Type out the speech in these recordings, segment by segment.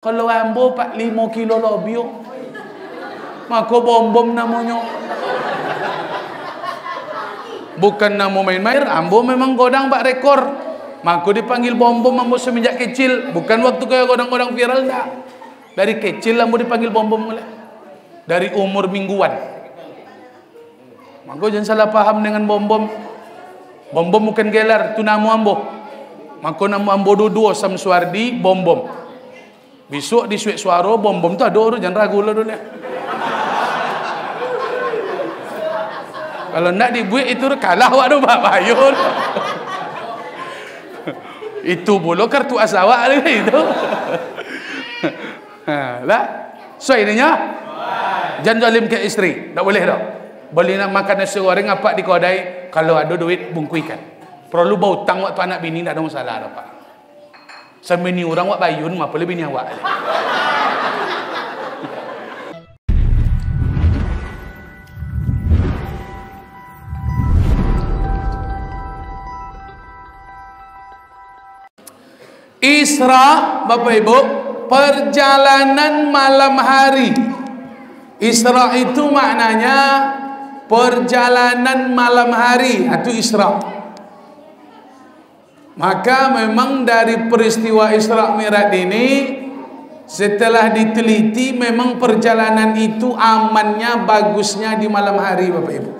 Kalau ambo 45 kilo lebih, maka bom-bom namanya. Bukan nama main-main, ambo memang godang bak rekor. Maka dipanggil bom-bom ambo semenjak kecil. Bukan waktu kayak godang-godang viral, enggak. Dari kecil ambo dipanggil bom-bom mulai. Dari umur mingguan. Maka jangan salah paham dengan bom-bom. Bom-bom bukan gelar, itu nama ambo. Maka nama ambo Dudu Samsuardi bom-bom. Besok di Suek Suara bom-bom tu ada orang, jangan ragu lah dulu. Kalau nak dibuat itu kalah awak tu Pak Bayul. Itu pula kartu as awak lagi itu. Lah, so ininya jangan zalim ke isteri, tak boleh tak. Boleh nak makan nasi goreng apa di kedai, kalau ada duit bungkuikan. Perlu bau utang waktu anak bini tak ada masalah tak Pak. Semini orang wak bayun apa lebih ni awak. Isra, Bapak Ibu, perjalanan malam hari. Isra itu maknanya perjalanan malam hari, itu Isra. Maka memang dari peristiwa Isra Mi'raj ini, setelah diteliti, memang perjalanan itu amannya, bagusnya di malam hari Bapak Ibu.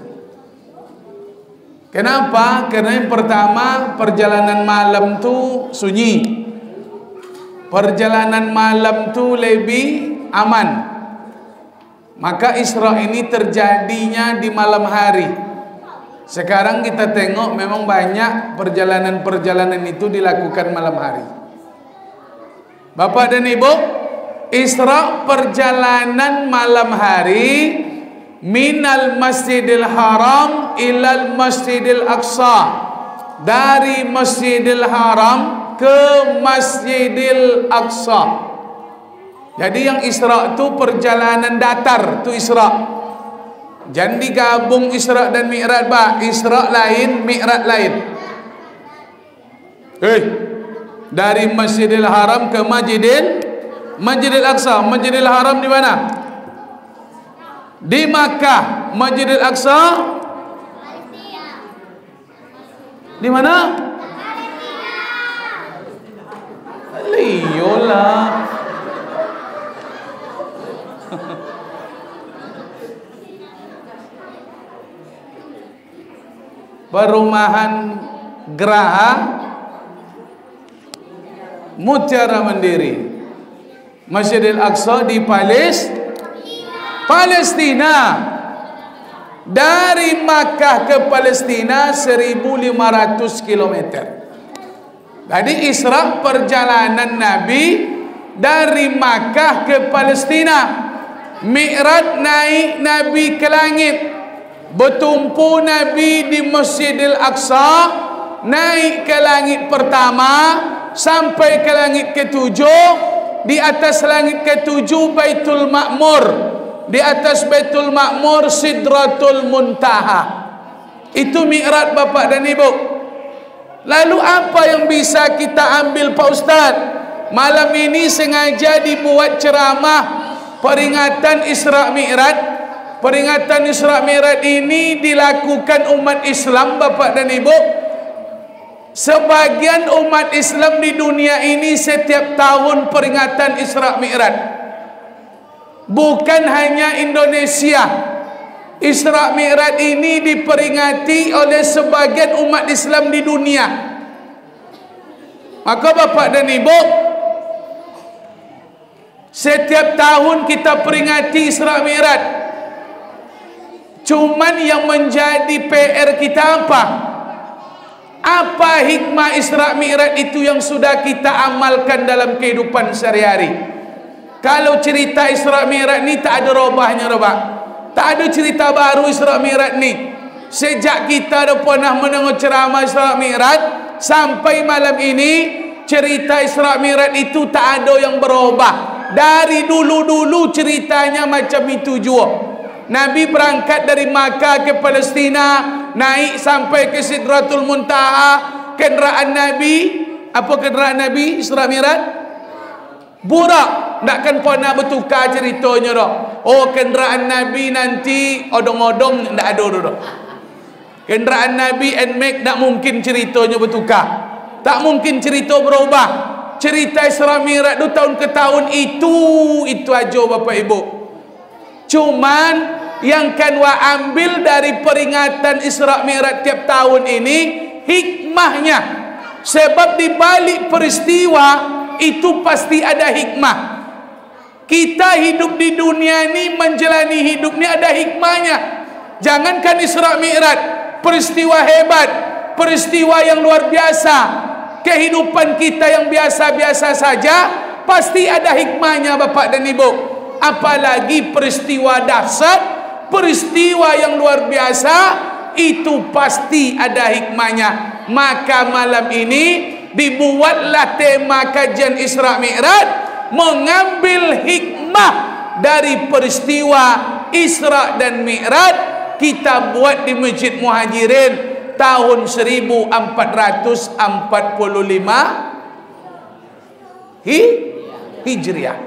Kenapa? Karena yang pertama, perjalanan malam itu sunyi. Perjalanan malam itu lebih aman. Maka Isra ini terjadinya di malam hari. Sekarang kita tengok memang banyak perjalanan-perjalanan itu dilakukan malam hari. Bapak dan Ibu, Isra perjalanan malam hari minal Masjidil Haram ilal Masjidil Aqsa. Dari Masjidil Haram ke Masjidil Aqsa. Jadi yang Isra itu perjalanan datar, itu Isra. Jangan digabung Isra dan Mi'raj, Pak. Isra lain, Mi'raj lain. Dari Masjidil Haram ke Masjidil Aqsa. Masjidil Haram di mana? Di Makkah. Masjidil Aqsa di mana? Liyolah. Perumahan Geraha Mutiara Mandiri. Masjidil Aqsa di Palestina. Dari Makkah ke Palestina 1500 km. Jadi Isra perjalanan Nabi dari Makkah ke Palestina. Mi'raj naik Nabi ke langit. Bertumpu Nabi di Masjidil Aqsa, naik ke langit pertama sampai ke langit ketujuh. Di atas langit ketujuh Baitul Ma'mur, di atas Baitul Ma'mur Sidratul Muntaha. Itu Mi'raj Bapak dan Ibu. Lalu apa yang bisa kita ambil Pak Ustaz? Malam ini sengaja dibuat ceramah peringatan Isra Mi'raj. Peringatan Isra Mi'raj ini dilakukan umat Islam Bapak dan Ibu. Sebagian umat Islam di dunia ini setiap tahun peringatan Isra Mi'raj. Bukan hanya Indonesia. Isra Mi'raj ini diperingati oleh sebagian umat Islam di dunia. Maka Bapak dan Ibu, setiap tahun kita peringati Isra Mi'raj. Cuman yang menjadi PR kita apa? Apa hikmah Isra Mi'raj itu yang sudah kita amalkan dalam kehidupan sehari-hari? Kalau cerita Isra Mi'raj ini tak ada robahnya, Pak. Tak ada cerita baru Isra Mi'raj ni. Sejak kita dah pernah mendengar ceramah Isra Mi'raj sampai malam ini, cerita Isra Mi'raj itu tak ada yang berubah. Dari dulu-dulu ceritanya macam itu juga. Nabi berangkat dari Makkah ke Palestina, naik sampai ke Sidratul Muntaha. Kenderaan Nabi, apa kenderaan Nabi Isra Mi'raj? Burak. Takkan pernah bertukar ceritanya dah. Oh, kenderaan Nabi nanti odong-odong tak ada dah. Kenderaan Nabi NMAX tak mungkin ceritanya bertukar. Tak mungkin cerita berubah. Cerita Isra Mi'raj tu tahun ke tahun itu aja Bapak Ibu. Cuman yang kan wa ambil dari peringatan Isra Mi'raj tiap tahun ini hikmahnya. Sebab di balik peristiwa itu pasti ada hikmah. Kita hidup di dunia ini, menjalani hidup ini ada hikmahnya. Jangankan Isra Mi'raj, peristiwa hebat, peristiwa yang luar biasa, kehidupan kita yang biasa-biasa saja pasti ada hikmahnya Bapak dan Ibu. Apalagi peristiwa dahsyat, peristiwa yang luar biasa, itu pasti ada hikmahnya. Maka malam ini dibuatlah tema kajian Isra Mi'raj, mengambil hikmah dari peristiwa Isra dan Mi'raj. Kita buat di Masjid Muhajirin tahun 1445 Hijriah.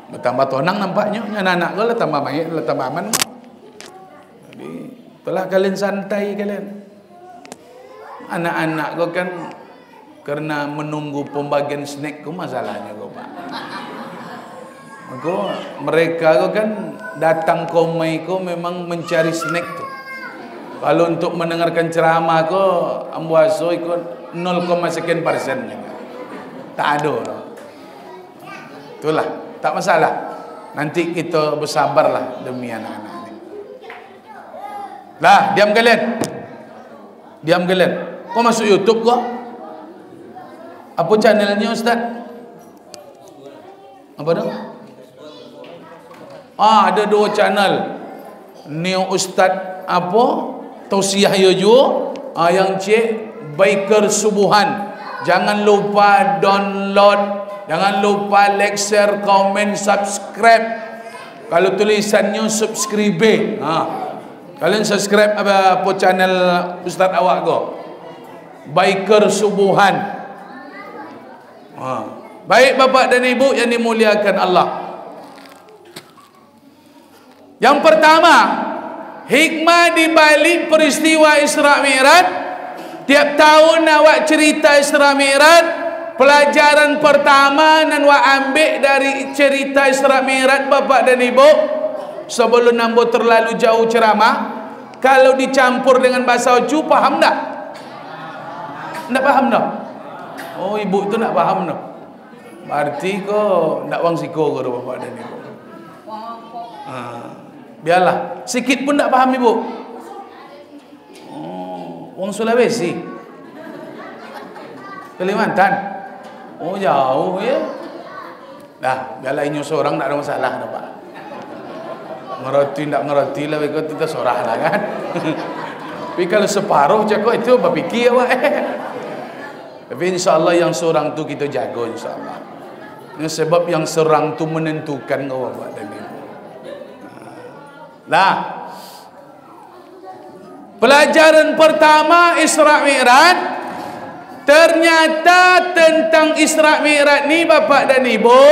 Bertambah tonang nampaknya. Anak-anak kau lah tambah mayat, lah tambah aman. Jadi telah kalian santai kalian. Anak-anak kau kan karena menunggu pembagian snack kau masalahnya kau Pak. Mereka kau kan datang komai kau memang mencari snack tu. Kalau untuk mendengarkan ceramah kau ambuaso ikut 0, sekian persen. Tak ada. Itulah, tak masalah. Nanti kita bersabarlah demi anak-anak ini. Lah, diam kalian. Diam kalian. Kau masuk YouTube kau? Apa channelnya Ustaz? Apa dah? Ada 2 channel. Ni Ustaz apa? Tausiah Yojo. Yang cek Biker Subuhan. Jangan lupa download. Jangan lupa like, share, komen, subscribe. Kalau tulisannya subscribe. Kalian subscribe apa channel Ustaz awak go? Biker Subuhan. Baik Bapak dan Ibu yang dimuliakan Allah. Yang pertama, hikmah di balik peristiwa Isra Mi'raj. Tiap tahun awak cerita Isra Mi'raj, pelajaran pertama nan awak ambil dari cerita Isra Mi'raj Bapak dan Ibu, sebelum nambo terlalu jauh ceramah, kalau dicampur dengan bahasa Oju paham tak? Tak paham tak? Oh, ibu tu nak faham tak? Berarti kau nak wang siko kau Bapak dan Ibu. Biarlah, sikit pun tak faham ibu. Wang Sulawesi, Kalimantan. Oh, jauh ya. Dah, biarlah inyo seorang tak ada masalah dah Pak. Ngerti tak ngerti lah, kita sorah lah kan. Tapi kalau separuh cakap itu berfikir awak. Tapi insyaAllah yang seorang tu kita jaga insyaAllah. Ini sebab yang seorang tu menentukan kau Bapak dan Ibu. Lah, pelajaran pertama Isra Mi'raj. Ternyata tentang Isra Mi'raj ni Bapak dan Ibu,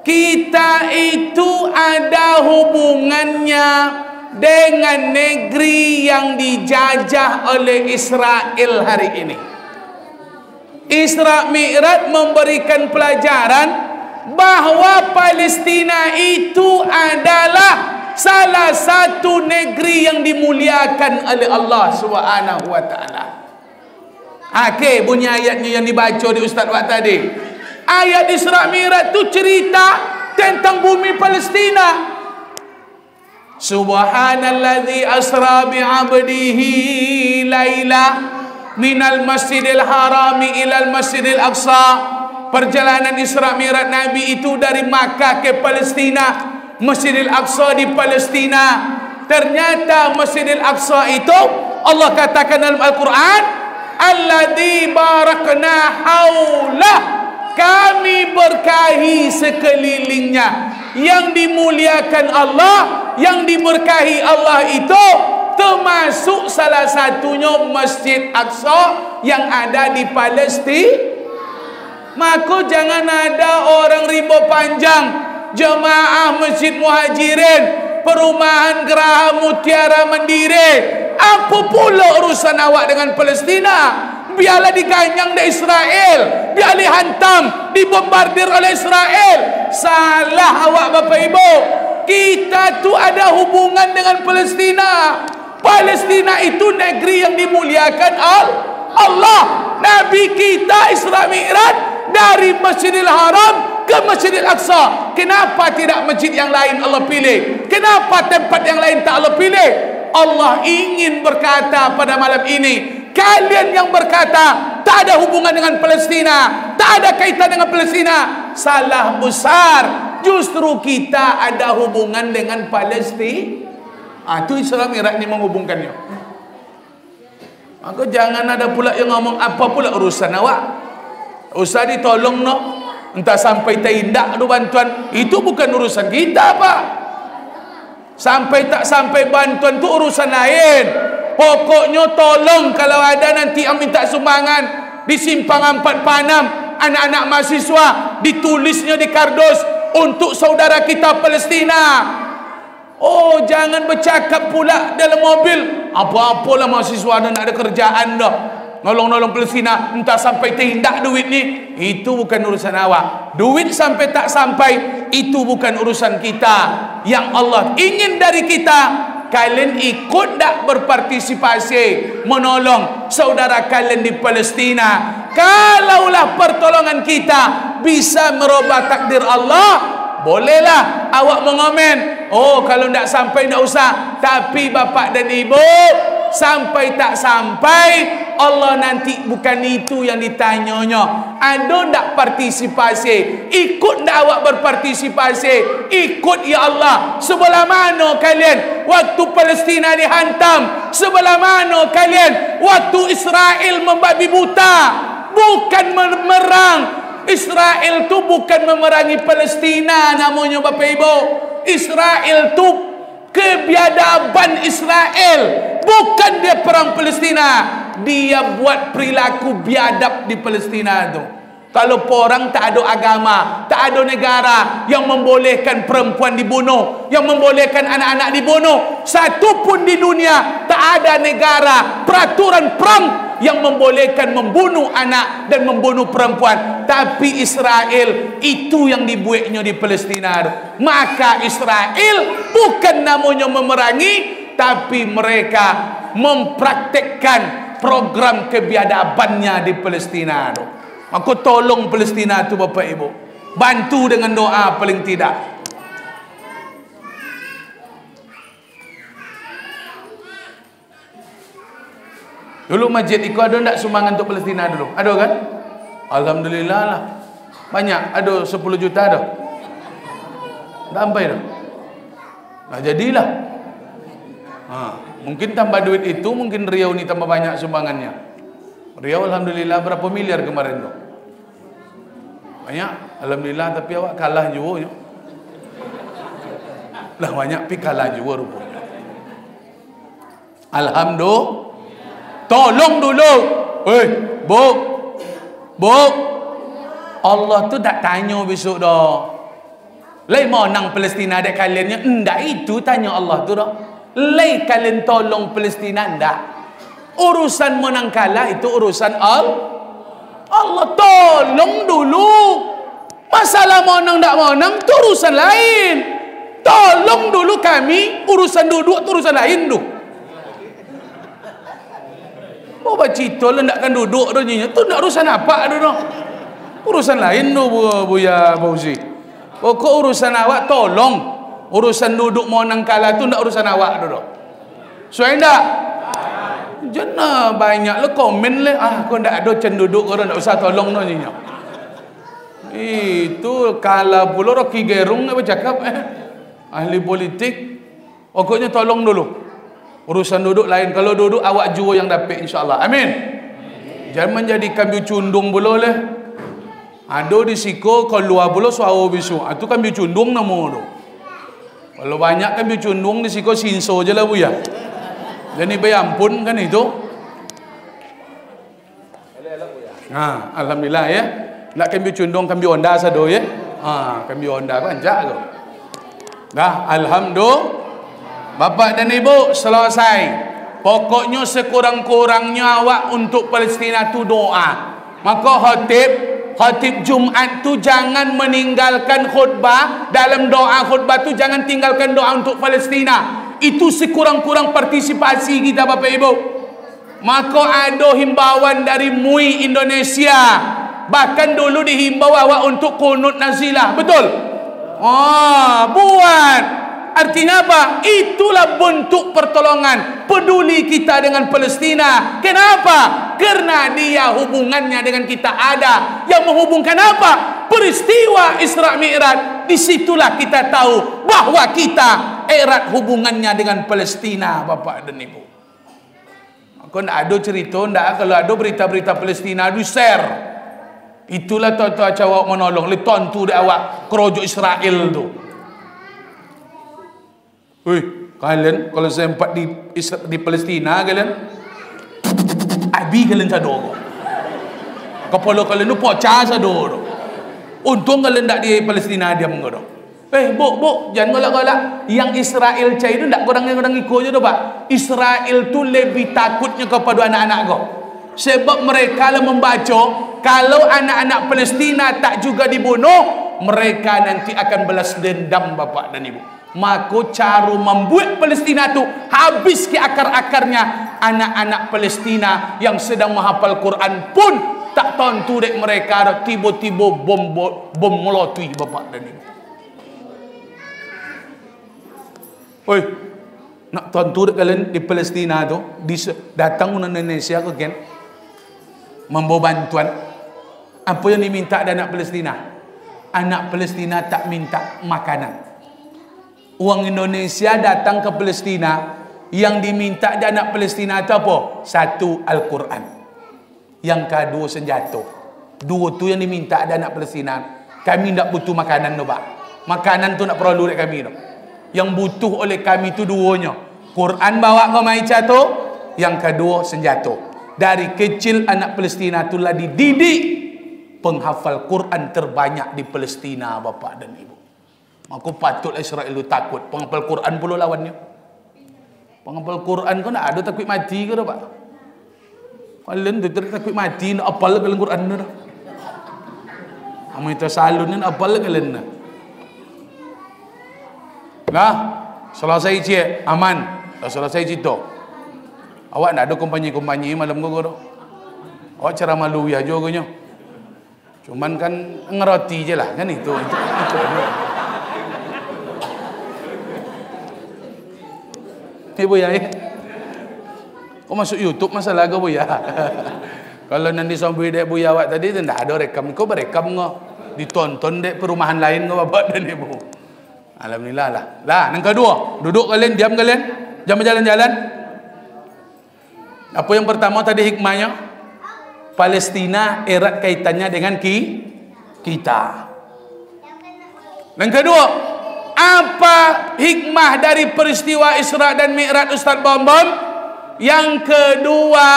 kita itu ada hubungannya dengan negeri yang dijajah oleh Israel hari ini. Isra Mi'raj memberikan pelajaran bahawa Palestina itu adalah salah satu negeri yang dimuliakan oleh Allah Subhanahu wa taala. Okey, bunyi ayatnya yang dibaca di Ustaz waktu tadi. Ayat Isra Mi'raj tu cerita tentang bumi Palestina. Subhanalladzi asra bi'abdihi laila minal masjidil harami ilal masjidil aqsa. Perjalanan Isra Mi'raj Nabi itu dari Makkah ke Palestina, Masjidil Aqsa di Palestina. Ternyata Masjidil Aqsa itu Allah katakan dalam Al-Quran, alladzi barakna haulah, kami berkahi sekelilingnya. Yang dimuliakan Allah, yang diberkahi Allah itu termasuk salah satunya Masjid Aqsa yang ada di Palestina. Maka jangan ada orang rimba panjang, jemaah Masjid Muhajirin, perumahan Geraha Mutiara Mendiri. Apa pula urusan awak dengan Palestina? Biarlah diganyang di Israel, biarlah dihantam, dibombardir oleh Israel. Salah awak Bapak Ibu. Kita tu ada hubungan dengan Palestina. Palestina itu negeri yang dimuliakan Allah. Nabi kita Isra Mi'raj dari Masjidil Haram ke Masjidil Aqsa. Kenapa tidak masjid yang lain Allah pilih? Kenapa tempat yang lain tak Allah pilih? Allah ingin berkata pada malam ini, kalian yang berkata tak ada hubungan dengan Palestina, tak ada kaitan dengan Palestina, salah besar. Justru kita ada hubungan dengan Palestina. Itu Isra Mi'raj ni menghubungkannya. Maka jangan ada pula yang ngomong apa pula urusan awak. Usah ditolong no. Entah sampai tindak tu bantuan, itu bukan urusan kita Pak. Sampai tak sampai bantuan tu urusan lain. Pokoknya tolong kalau ada nanti yang minta sumbangan di Simpang 4 Panam, anak-anak mahasiswa, ditulisnya di kardus untuk saudara kita Palestina. Oh, jangan bercakap pula dalam mobil, apa-apalah mahasiswa dah nak ada kerjaan dah, nolong-nolong Palestina, entah sampai tindak duit ni. Itu bukan urusan awak. Duit sampai tak sampai, itu bukan urusan kita. Yang Allah ingin dari kita, kalian ikut tak berpartisipasi menolong saudara kalian di Palestina. Kalaulah pertolongan kita bisa merubah takdir Allah, bolehlah awak mengomen, oh kalau tak sampai tak usah. Tapi bapak dan ibu, sampai tak sampai, Allah nanti bukan itu yang ditanyanya. Ada tak partisipasi? Ikut tak awak berpartisipasi? Ikut ya Allah. Sebelah mana kalian waktu Palestina dihantam? Sebelah mana kalian waktu Israel membabi buta? Bukan memerang. Israel tu bukan memerangi Palestina namanya Bapak Ibu. Israel tu kebiadaban Israel, bukan dia perang Palestina. Dia buat perilaku biadab di Palestina tu. Kalau orang tak ada agama, tak ada negara yang membolehkan perempuan dibunuh, yang membolehkan anak-anak dibunuh. Satu pun di dunia tak ada negara peraturan perang yang membolehkan membunuh anak dan membunuh perempuan. Tapi Israel itu yang dibuatnya di Palestina. Maka Israel bukan namanya memerangi, tapi mereka mempraktekkan program kebiadabannya di Palestina. Maka tolong Palestina tu Bapak Ibu, bantu dengan doa paling tidak. Dulu masjid Iko ada tak sumbangan untuk Palestina dulu? Ada kan? Alhamdulillah lah. Banyak, ada 10 juta dah. Tak sampai dah. Nah, jadilah. Mungkin tambah duit itu, mungkin Riau ni tambah banyak sumbangannya. Riau Alhamdulillah berapa miliar kemarin tu? Banyak, Alhamdulillah, tapi awak kalah juga. Lah banyak, tapi kalah juga rupanya. Alhamdulillah. Tolong dulu. Bu, Allah tu tak tanya besok dah. Lai mau nang Palestina dek kaliannya. Enggak, itu tanya Allah tu dah. Lai kalian tolong Palestina enggak. Urusan menang kalah itu urusan Allah. Tolong dulu. Masalah menang tak menang tu urusan lain. Tolong dulu kami. Urusan duduk tu urusan lain tu. Oh, bacito lah nakkan duduk tu nyinya. Tu nak urusan apa tu no? Urusan lain tu Buya Fauzi. Pokok urusan awak tolong. Urusan duduk mau nang kalah tu nak urusan awak tu no. Suai tak? Jangan banyak le komen le. Kau ndak ada cen duduk kau ndak usah tolong no nyinya. Itu kalah pula Rocky Gerung nak bercakap ahli politik. Pokoknya tolong dulu. Urusan duduk lain. Kalau duduk awak jua yang dapat insya-Allah. Amin. Jangan menjadikan biu cundung pula leh. Ada di siko kalau luar pula suara bisu. Itu kan biu cundung nama tu. Kalau banyak kan biu cundung di siko sinso je lah bu ya. Jadi bayampun kan itu. Alhamdulillah ya. Nak kami cundung kami onda sado ya. Kami onda kan jak tu. Dah, alhamdulillah. Bapak dan Ibu, selesai. Pokoknya sekurang-kurangnya awak untuk Palestina tu doa. Maka khatib Jumat tu jangan meninggalkan khutbah. Dalam doa khutbah tu jangan tinggalkan doa untuk Palestina. Itu sekurang-kurang partisipasi kita Bapak Ibu. Maka ada himbauan dari MUI Indonesia. Bahkan dulu dihimbau awak untuk kunut nazilah. Betul? Buat. Artinya apa? Itulah bentuk pertolongan. Peduli kita dengan Palestina. Kenapa? Karena dia hubungannya dengan kita ada. Yang menghubungkan apa? Peristiwa Isra Mi'raj. Disitulah kita tahu bahwa kita erat hubungannya dengan Palestina, Bapak dan Ibu. Kau nak ada cerita, ndak? Kalau ada berita-berita Palestina, di share. Itulah tuan-tuan awak menolong. Leton tu dia awak kerojo Israel tu. Kalian kalau saya sempat di Palestina kalian abi kalian sador. Kepala kalian tu pocah sador. Untung kalian tak di Palestina diam ngono. Bu, jangan galak-galak. Yang Israel cai itu tak orang ikut je tu, Pak. Israel tu lebih takutnya kepada anak-anak kau. Sebab mereka lah membaca kalau anak-anak Palestina tak juga dibunuh, mereka nanti akan balas dendam, Bapak dan Ibu. Maka cara membuat Palestina tu habis ke akar-akarnya. Anak-anak Palestina yang sedang menghafal Quran pun tak tentu dek mereka ada tiba-tiba bom melotui, Bapak dan Ibu. Nak tentu dek kalian di Palestina tu datang orang Indonesia ke kan membawa bantuan. Apa yang diminta dari anak Palestina? Anak Palestina tak minta makanan. Orang Indonesia datang ke Palestina, yang diminta dari anak Palestina itu apa? Satu, Al-Quran. Yang kedua, senjata. Dua tu yang diminta dari anak Palestina. Kami tak butuh makanan tu, Pak. Makanan tu nak perlu dari kami tu. Yang butuh oleh kami tu duanya. Quran bawa ke Maica tu. Yang kedua, senjata. Dari kecil anak Palestina itulah dididik penghafal Quran terbanyak di Palestina, Bapak dan Ibu. Maka patutlah Israel itu takut. Penghafal Quran pula lawannya. Penghafal Quran kau nak ada takut mati ke, Pak? Kalian tu takut mati, nak apal kalian Quran tu. Amu itu salun nak apal kalian. Nah, selesai cik aman. Selesai cito. Awak nak ada kompanyi malam kau tu. Awak cara malu ya joganya. Cuman kan ngeroti je lah kan itu. Ibu ya, kau masuk YouTube masalah kau ya. Kalau nanti sampai dek buya awak tadi tidak ada rekam, kau berekam kau ditonton dek perumahan lain kau Bapak dan Ibu. Alhamdulillah lah. Lah, yang kedua, duduk kalian, diam kalian, jangan jalan-jalan. Apa yang pertama tadi hikmahnya? Palestina erat kaitannya dengan kita. Yang kedua, apa hikmah dari peristiwa Isra dan Mi'raj Ustaz Bom? Yang kedua,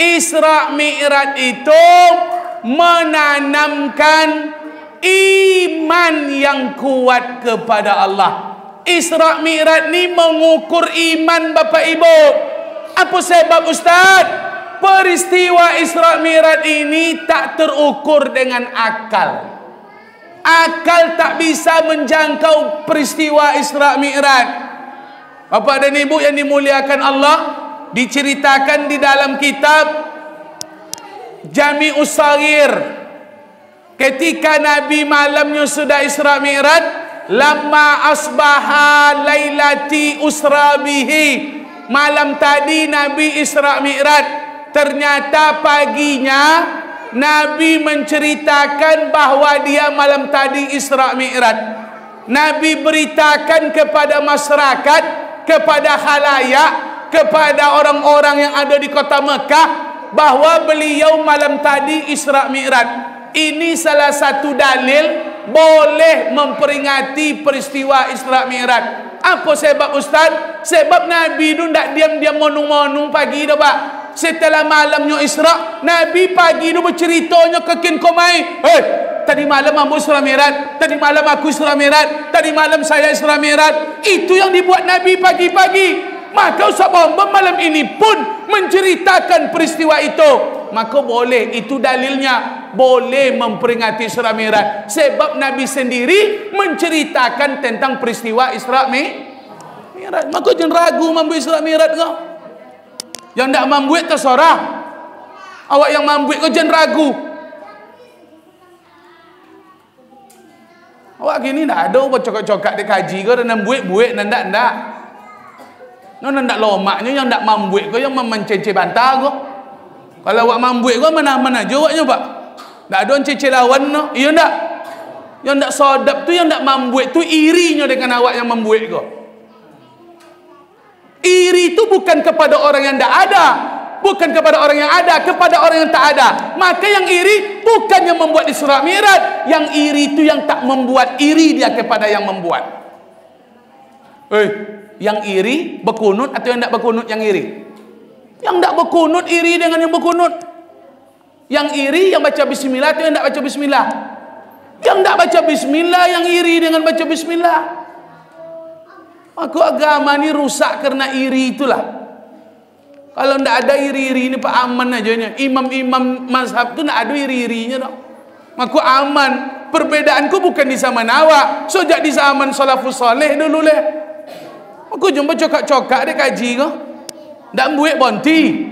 Isra Mi'raj itu menanamkan iman yang kuat kepada Allah. Isra Mi'raj ni mengukur iman Bapak Ibu. Apa sebab Ustaz? Peristiwa Isra Mi'raj ini tak terukur dengan akal. Akal tak bisa menjangkau peristiwa Isra Mi'raj. Bapak dan Ibu yang dimuliakan Allah, diceritakan di dalam kitab Jami'us Shaghir, ketika Nabi malamnya sudah Isra Mi'raj, lamma asbaha lailati usra bihi, malam tadi Nabi Isra Mi'raj, ternyata paginya Nabi menceritakan bahawa dia malam tadi Isra Mi'raj. Nabi beritakan kepada masyarakat, kepada khalayak, kepada orang-orang yang ada di kota Mekah bahawa beliau malam tadi Isra Mi'raj. Ini salah satu dalil boleh memperingati peristiwa Isra Mi'raj. Apa sebab Ustaz? Sebab Nabi itu tidak diam-diam monung-monung pagi dah, Pak. setelah malamnya Isra, Nabi pagi tu berceritanya ke kin komai. Tadi malam aku Isra Mi'raj, tadi malam aku Isra Mi'raj, tadi malam saya Isra Mi'raj. Itu yang dibuat Nabi pagi-pagi. Maka Ustaz Bambang malam ini pun menceritakan peristiwa itu. Maka boleh, itu dalilnya boleh memperingati Isra Mi'raj. Sebab Nabi sendiri menceritakan tentang peristiwa Isra Mi'raj. Maka jangan ragu membuat Isra Mi'raj kau. Yang tak membuat terserah. Awak yang membuat kau jangan ragu. Awak gini tak ada cokak-cokak dia kaji kau dan buat-buat nandak-nandak. Nak lomaknya yang nak membuat kau, yang mencece bantah kau. Kalau awak membuat kau mana-mana aja awaknya pak. Tak ada cece lawan no. Iya tak? Yang tak sodap tu, yang nak membuat tu irinya dengan awak yang membuat kau. Iri itu bukan kepada orang yang tak ada, bukan kepada orang yang ada, kepada orang yang tak ada. Maka yang iri bukan yang membuat Isra Mi'raj. Yang iri itu yang tak membuat, iri dia kepada yang membuat. Yang iri berkunut atau yang tak berkunut yang iri? Yang tak berkunut iri dengan yang berkunut. Yang iri yang baca bismillah atau yang tak baca bismillah? Yang tak baca bismillah yang iri dengan baca bismillah. Maka agama ni rusak kerana iri itulah. Kalau tidak ada iri-iri ni pak aman aja nya. Imam-imam mazhab tu nak ada iri-irinya dah. Maka aman. Perbedaanku bukan di zaman awak, sejak di zaman salafus saleh dulu leh. Aku jumpa cokak-cokak dia kaji kau. Tak buat bonti.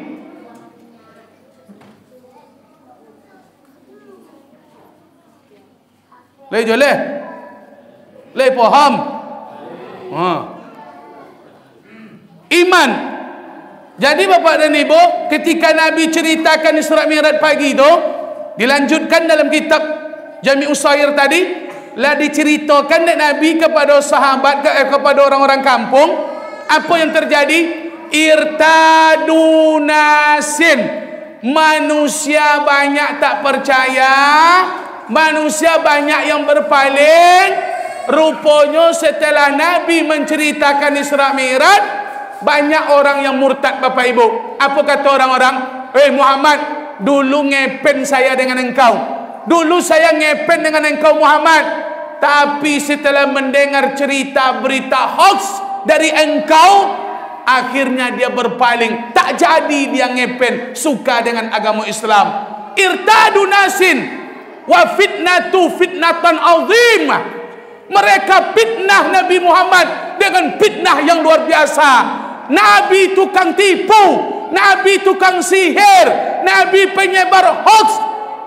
Leh je leh. Leh faham. Iman. Jadi bapak dan ibu, ketika Nabi ceritakan Isra Mi'raj pagi itu, dilanjutkan dalam kitab Jami'us Shair tadi, lah diceritakan Nabi kepada sahabat, kepada orang-orang kampung, apa yang terjadi? Irtadunasin, manusia banyak tak percaya, manusia banyak yang berpaling. Rupanya setelah Nabi menceritakan Isra Mi'raj, banyak orang yang murtad bapak ibu. Apa kata orang-orang? Muhammad, dulu ngepen saya dengan engkau, dulu saya ngepen dengan engkau Muhammad, tapi setelah mendengar cerita berita hoax dari engkau, akhirnya dia berpaling, tak jadi dia ngepen, suka dengan agama Islam. Irtadu nasin wa fitnatu fitnatan azimah. Mereka fitnah Nabi Muhammad dengan fitnah yang luar biasa. Nabi tukang tipu, Nabi tukang sihir, Nabi penyebar hoax.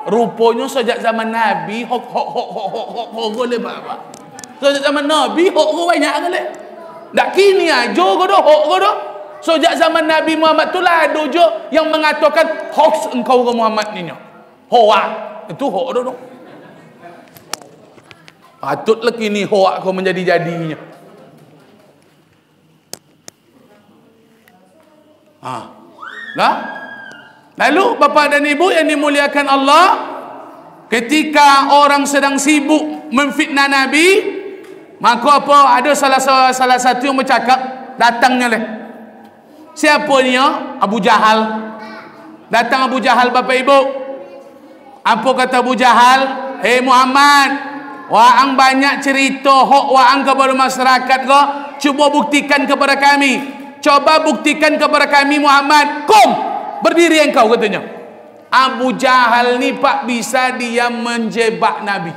Rupanya sejak zaman Nabi hoax boleh apa? Sejak zaman Nabi hoax banyak kali. Tak kini aja kau dah hoax kau dah. Sejak zaman Nabi Muhammad tu lah ada je yang mengatakan hoax engkau ke Muhammad ni. Hoax itu hoax dah. Patutlah kini hoax kau menjadi-jadinya. Nah, lalu bapak dan ibu yang dimuliakan Allah, ketika orang sedang sibuk memfitnah Nabi, maka apa? Ada salah satu yang bercakap, datangnya leh. Siapa dia? Abu Jahal. Datang Abu Jahal bapak ibu. Apa kata Abu Jahal? Hei Muhammad, waang banyak cerita hok waang kepada masyarakat kau, cuba buktikan kepada kami. Coba buktikan kepada kami Muhammad. Kom, berdiri engkau katanya. Abu Jahal ni pak bisa dia menjebak Nabi.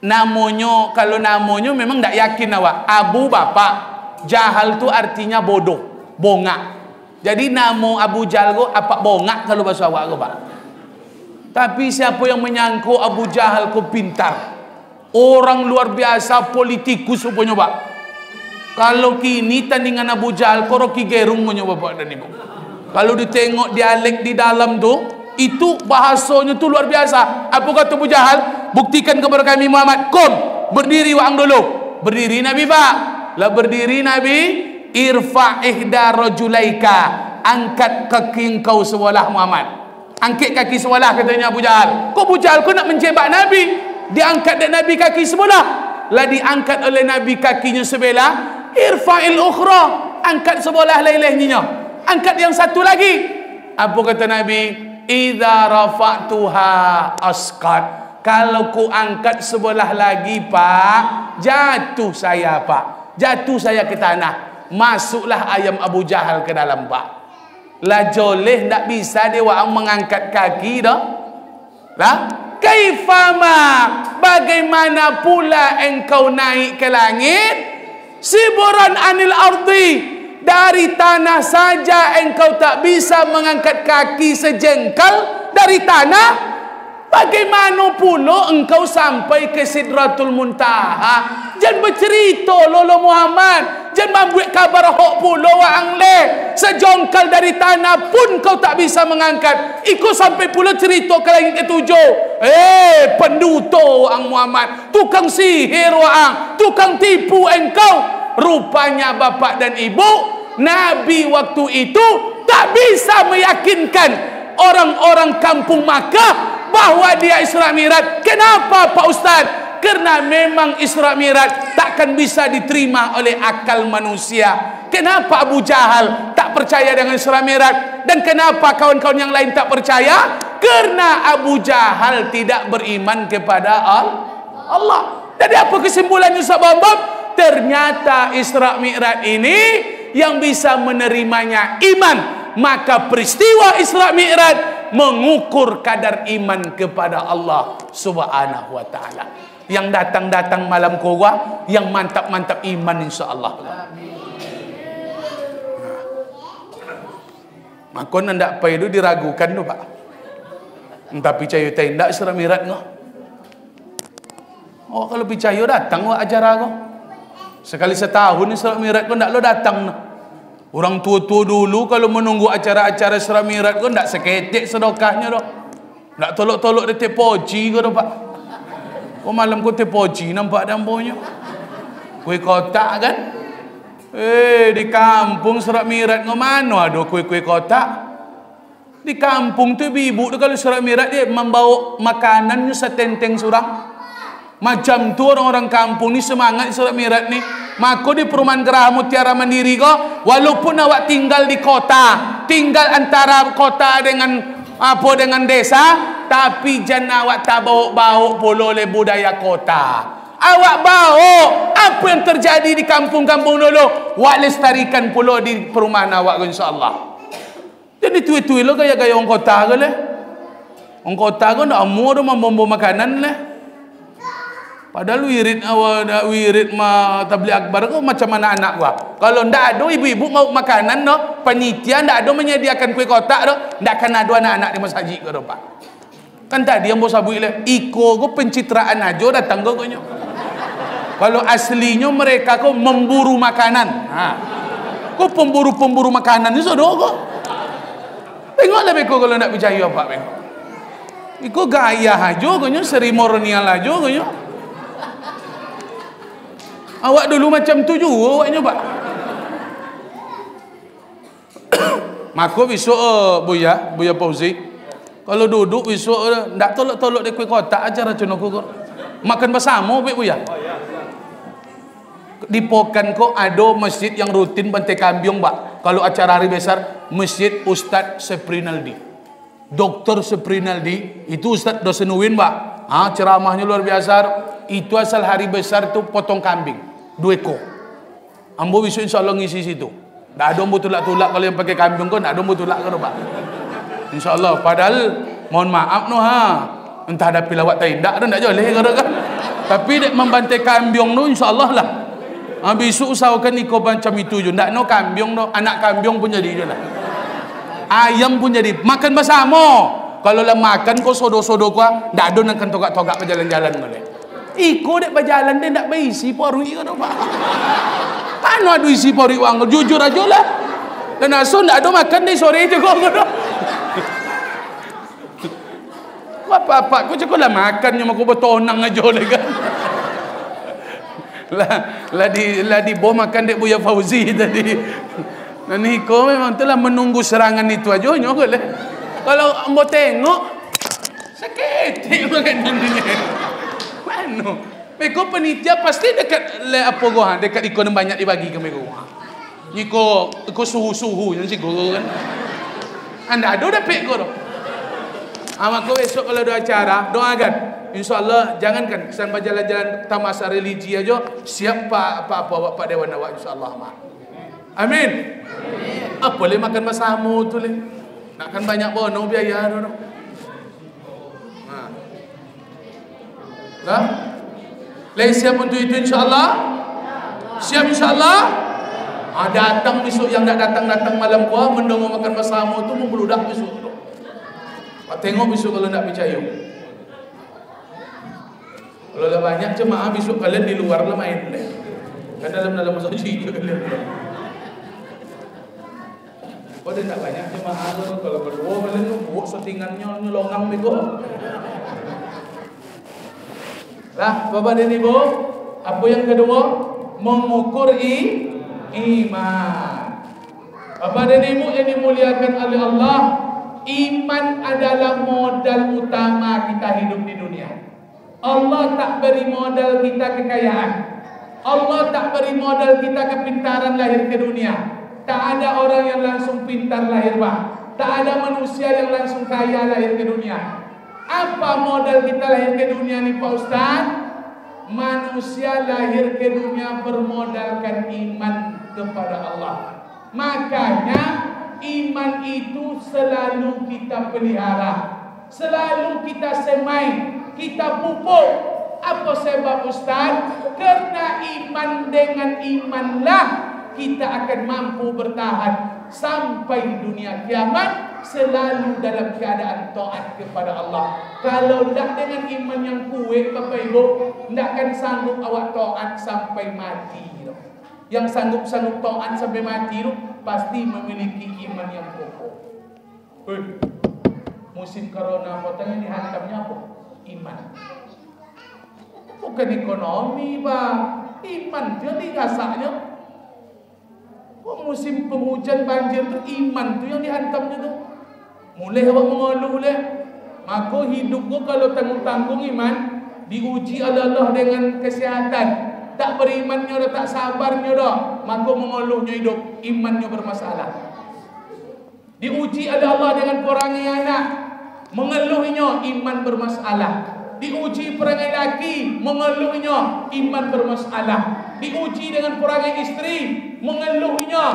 Namanya, kalau namanya memang tak yakin awak. Abu bapak, Jahal tu artinya bodoh, bongak. Jadi nama Abu Jahal tu apa bongak kalau bahasa awak ke pak. Tapi siapa yang menyangka Abu Jahal ku pintar, orang luar biasa, politikus rupanya pak. Kalau kini tandingan Abu Jahal koroki gerung punya bapak dan ibu. Kalau ditengok dialek di dalam tu, itu bahasanya tu luar biasa. Apa kata Abu Jahal? Buktikan kepada kami Muhammad. Kom, berdiri waang dulu. Berdiri Nabi pak. Lah berdiri Nabi, irfa ihda rajulaika, angkat kaki engkau sebelah Muhammad. Angkat kaki sebelah katanya Abu Jahal. Kok Abu Jahal kau nak menjebak Nabi? Diangkat dan Nabi kaki sebelah. Lah diangkat oleh Nabi kakinya sebelah. Irfa'il ukhra, angkat sebelah lain-lainnya. angkat yang satu lagi. Apa kata Nabi? Idza rafa'tuha asqat. Kalau ku angkat sebelah lagi, Pak, jatuh saya, Pak. Jatuh saya ke tanah. Masuklah ayam Abu Jahal ke dalam, Pak. Lah joleh ndak bisa dia orang mengangkat kaki dah. Lah, kaifama, bagaimana pula engkau naik ke langit? Siburan anil ardi, dari tanah saja engkau tak bisa mengangkat kaki sejengkal dari tanah. Bagaimana pula engkau sampai ke Sidratul Muntaha? Jangan bercerita lolo Muhammad. Jangan membuat kabar hok pula wang le. Sejongkal dari tanah pun kau tak bisa mengangkat. Ikut sampai pula cerita ke langit ketujuh. Penduto wang Muhammad. Tukang sihir wang. Tukang tipu engkau. Rupanya bapak dan ibu, Nabi waktu itu tak bisa meyakinkan orang-orang kampung Makkah bahwa dia Isra Mi'raj. Kenapa Pak Ustaz? Karena memang Isra Mi'raj takkan bisa diterima oleh akal manusia. Kenapa Abu Jahal tak percaya dengan Isra Mi'raj? Dan kenapa kawan-kawan yang lain tak percaya? Karena Abu Jahal tidak beriman kepada Allah. Jadi apa kesimpulannya sahabat? Ternyata Isra Mi'raj ini yang bisa menerimanya iman. Maka peristiwa Isra Mi'raj mengukur kadar iman kepada Allah Subhanahu wa taala. Yang datang-datang malam Qur'ah, yang mantap-mantap iman insya-Allah. Maka ndak payah diragukan tu, Pak. Entah percaya tak ndak Isra Mi'raj ngah. Oh, kalau percaya datang wa acara kau. Sekali setahun Isra Mi'raj kau ndak lo datang noh. Orang tua-tua dulu kalau menunggu acara-acara Isra Mi'raj kau ndak seketik sedekahnya doh. Ndak tolok-tolok dia tepoji kau doh, Pak. Oh, malam kau tepoji nampak dampaknya. Kue kotak kan? Di kampung Isra Mi'raj kau mana ada kue-kue kotak? Di kampung tu ibu tu kalau Isra Mi'raj dia membawa makanannya setenteng surang. Macam tu orang-orang kampung ni semangat Isra Mi'raj ni. Maka di perumahan Geraha Mutiara Mandiri kau, walaupun awak tinggal di kota, tinggal antara kota dengan dengan desa, tapi jangan awak tak bawa-bawa pula oleh budaya kota. Awak bawa apa yang terjadi di kampung-kampung dulu, awak lestarikan pula di perumahan awak insya-Allah. Jadi tu-tu lo gaya-gaya orang kota ke le. Orang kota kau nak amur membombo makanan le. Padahal wirid tabligh akbar kau macam mana anak gua. Kalau ndak ada ibu-ibu mau makanan no, panitia ndak ada menyediakan kue kotak do, ndak akan ada anak-anak di masjid kau Pak. Kan tadi yang bos abu ile, iko gua pencitraan aja datang kau nyo. Kalau aslinya mereka kau memburu makanan. Kau pemburu-pemburu makanan itu do kau. Tengoklah beko kalau ndak percaya Pak beko. Iko gaya aja kau nyo, seremonial aja kau nyo. Awak dulu macam tu juga awaknya, Pak. Maka besok Buya Fauzi, kalau duduk besok ndak tolok-tolok di kue kotak aja racun aku kok. Makan bersama Buya. Di Pokan kok ada masjid yang rutin bantai kambing, Pak. Kalau acara hari besar, Masjid Ustaz Seprinaldi. Dr. Seprinaldi, itu Ustaz dosen UIN, Pak. Ceramahnya luar biasa. Itu asal hari besar tu potong kambing 2 ekor. Ambo besok insya-Allah ngisi situ. Tak ada ambo tulak-tulak kalau yang pakai kambing kau, tak ada ambo tulak kau, Pak. Insya-Allah. Padahal mohon maaf noh entah ada pilawat tak indak dah, tak boleh kau kan. Tapi dek membantai kambing tu insya-Allah lah. Besok usahakan ikut macam itu je. Tak no kambing tu, anak kambing pun jadi je lah. Ayam pun jadi. Makan bersama. Kalau lah makan kau sodo-sodo kau, tak ada nak togak-togak berjalan-jalan boleh. Iko dek berjalan dia nak berisi porui kau Pak. Mana ada isi porui wang, jujur aja lah. Dan aso ndak ada makan di sore je kau. Apa-apa kau cakap lah makan yang aku bertonang aja lah kan. lah di bawah makan dek Buya Fauzi tadi. Dan Iko memang telah menunggu serangan itu aja nyok lah. Kalau ambo tengok sakit makan dunia. Mano, mereka penitia pasti dekat apa gua, dekat ikon banyak dibagi ke mereka. Ikut suhu-suhu yang si guru kan. Anda ada pek guru. Maka besok kalau ada acara, doakan. InsyaAllah jangankan kesan berjalan-jalan tamasa religi aja, siap apa Dewan awak insyaAllah mak. Amin. Apa boleh makan masamu tu le? Nakkan banyak bono biaya tu. Lah. Lai siap untuk itu insyaAllah? Siap insyaAllah? Datang besok yang tak datang malam gua mendongo makan masamu tu membludak besok tu. Tengok besok kalau nak percaya. Kalau dah banyak jemaah besok kalian di luar lah main leh. Kan dalam masuk situ kalian. Kalau tak banyak jemaah tu kalau berdua kalian tu buat settingannya nyelongang bego. Lah, Bapak dan Ibu, apa yang kedua? Mengukur iman. Bapak dan Ibu yang dimuliakan oleh Allah, iman adalah modal utama kita hidup di dunia. Allah tak beri modal kita kekayaan. Allah tak beri modal kita kepintaran lahir ke dunia. Tak ada orang yang langsung pintar lahir bang. Tak ada manusia yang langsung kaya lahir ke dunia. Apa modal kita lahir ke dunia ni Pak Ustaz? Manusia lahir ke dunia bermodalkan iman kepada Allah. Makanya iman itu selalu kita pelihara, selalu kita semai, kita pupuk. Apa sebab Ustaz? Karena iman dengan imanlah kita akan mampu bertahan sampai dunia kiamat, selalu dalam keadaan taat kepada Allah. Kalau tak dengan iman yang kuat Bapak Ibu, tak akan sanggup awak taat sampai mati. Yang sanggup taat sampai mati itu pasti memiliki iman yang kokoh. Musim corona potongnya dihantamnya apa? Iman. Bukan ekonomi Pak, iman jadi gasaknya. Kok musim penghujan banjir tu iman tu yang dihantamnya tu. Mulai awak mengeluh leh. Maka hidup kau kalau tanggung-tanggung iman, diuji oleh Allah dengan kesihatan. Tak berimannya dah, tak sabarnya dah, maka mengeluhnya hidup, imannya bermasalah. Diuji oleh Allah dengan perangai anak, mengeluhnya iman bermasalah. Diuji perangai laki, mengeluhnya iman bermasalah. Diuji dengan perangai istri, mengeluhnya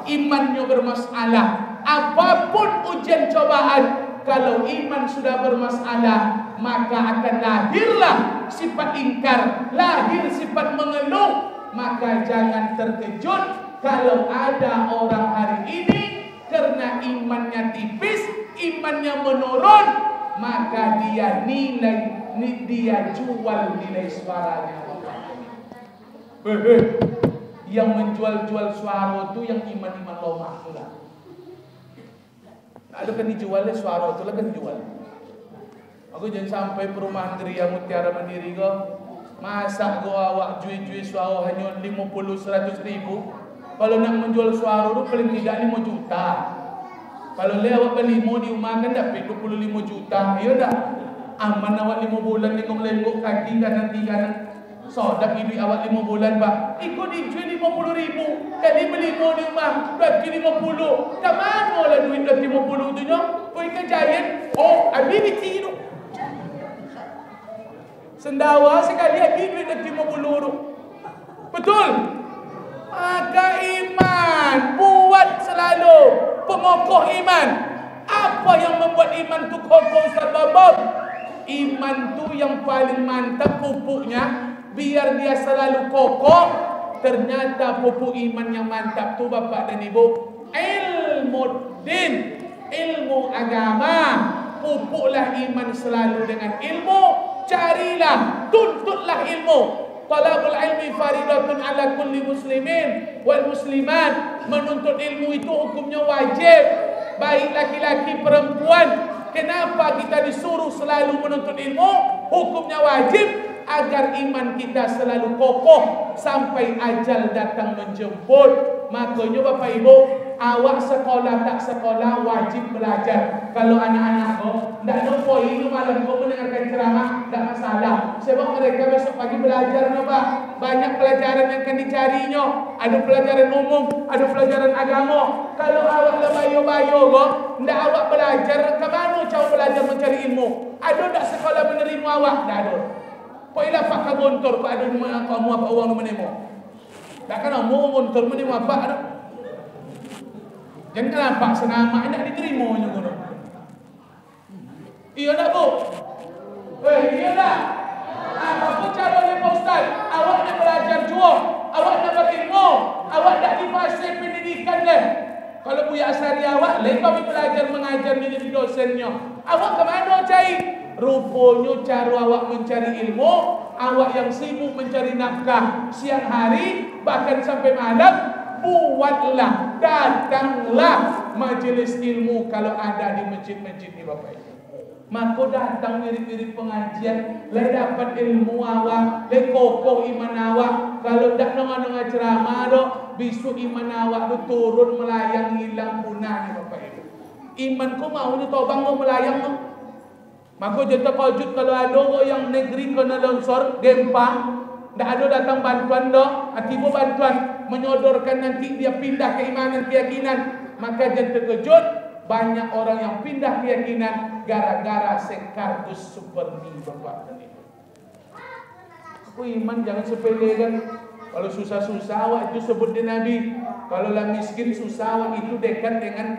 imannya bermasalah. Apapun ujian cobaan, kalau iman sudah bermasalah, maka akan lahirlah sifat ingkar, lahir sifat mengeluh. Maka jangan terkejut kalau ada orang hari ini karena imannya tipis, imannya menurun, maka dia jual nilai suaranya. Yang menjual-jual suara itu yang iman-iman lemah pula. Ada kan dijual suara itu lah kan jual. Aku jangan sampai perumahan Geria Mutiara Mandiri ke masak gua awak jual suara hanya 50-100 ribu. Kalau nak menjual suara itu paling tidak 5 juta. Kalau awak beli mau di rumah kan dapat 25 juta. Ya dah aman awak 5 bulan lenggok kaki kanan. Sodak ini awak 5 bulan Pak. Ikut dijual 50 ribu. Kali beli mau di rumah berarti 50. Kat mana lah duit dah 50 tu nya? Pergi ke Giant. Oh, habis biti tu. Sendawa sekali habis duit dah 50 tu. Betul? Maka iman buat selalu pengokoh iman. Apa yang membuat iman tu kokoh Ustaz Babab? Iman tu yang paling mantap pupuknya. Biar dia selalu kokoh. Ternyata pupuk iman yang mantap tu Bapak dan Ibu, ilmu din, ilmu agama. Pupuklah iman selalu dengan ilmu. Carilah, tuntutlah ilmu. Talabul ilmi faridatun ala kulli muslimin wal muslimat. Menuntut ilmu itu hukumnya wajib, baik laki-laki perempuan. Kenapa kita disuruh selalu menuntut ilmu? Hukumnya wajib agar iman kita selalu kokoh sampai ajal datang menjemput. Makanya Bapak Ibu, awak sekolah tak sekolah wajib belajar. Kalau anak-anak tak ada poin malam mendengarkan ceramah, tak masalah. Sebab mereka besok pagi belajar Pak. Banyak pelajaran yang akan dicarinya. ada pelajaran umum, ada pelajaran agama. Kalau awak lah bayo-bayo kok, ndak awak belajar, ke mana cara belajar mencari ilmu? Ada tak sekolah menerima awak? Tak ada. Kau ilah pak kabontor, pak ada kamu apa uang menemu? Tak kena mau montor menemu apa ada? Jangan nampak senama nak diterima je guru. Iya tak bu? Iya tak? Apa cara ni Pak Ustaz? Awak nak belajar jua, awak nak berilmu, awak nak di fase pendidikan dah. Kalau Buya Asari awak, lain kami belajar mengajar menjadi dosennya. Awak ke mana cari? Rupanya cara awak mencari ilmu, awak yang sibuk mencari nafkah siang hari bahkan sampai malam, buatlah, datanglah majelis ilmu kalau ada di masjid-masjid ni Bapak Ibu. Maka datang mirip-mirip pengajian, lai dapat ilmu awak, lai kokoh iman awak. Kalau dak nongah-nongah ceramah dok, bisu iman awak tu turun melayang hilang punah ni Bapak Ibu. Iman ku mau ni tobang mau melayang tu. Maka jenta kojut kalau ada yang negeri kena longsor, gempa, dak ada datang bantuan dok, akibat bantuan menyodorkan nanti dia pindah keimanan keyakinan, maka jenta kejut banyak orang yang pindah keyakinan gara-gara sekardus seperti Bapak dan Ibu. Aku iman jangan sepele kan. Kalau susah-susah awak itu sebut di Nabi. Kalau lah miskin susah awak itu dekat dengan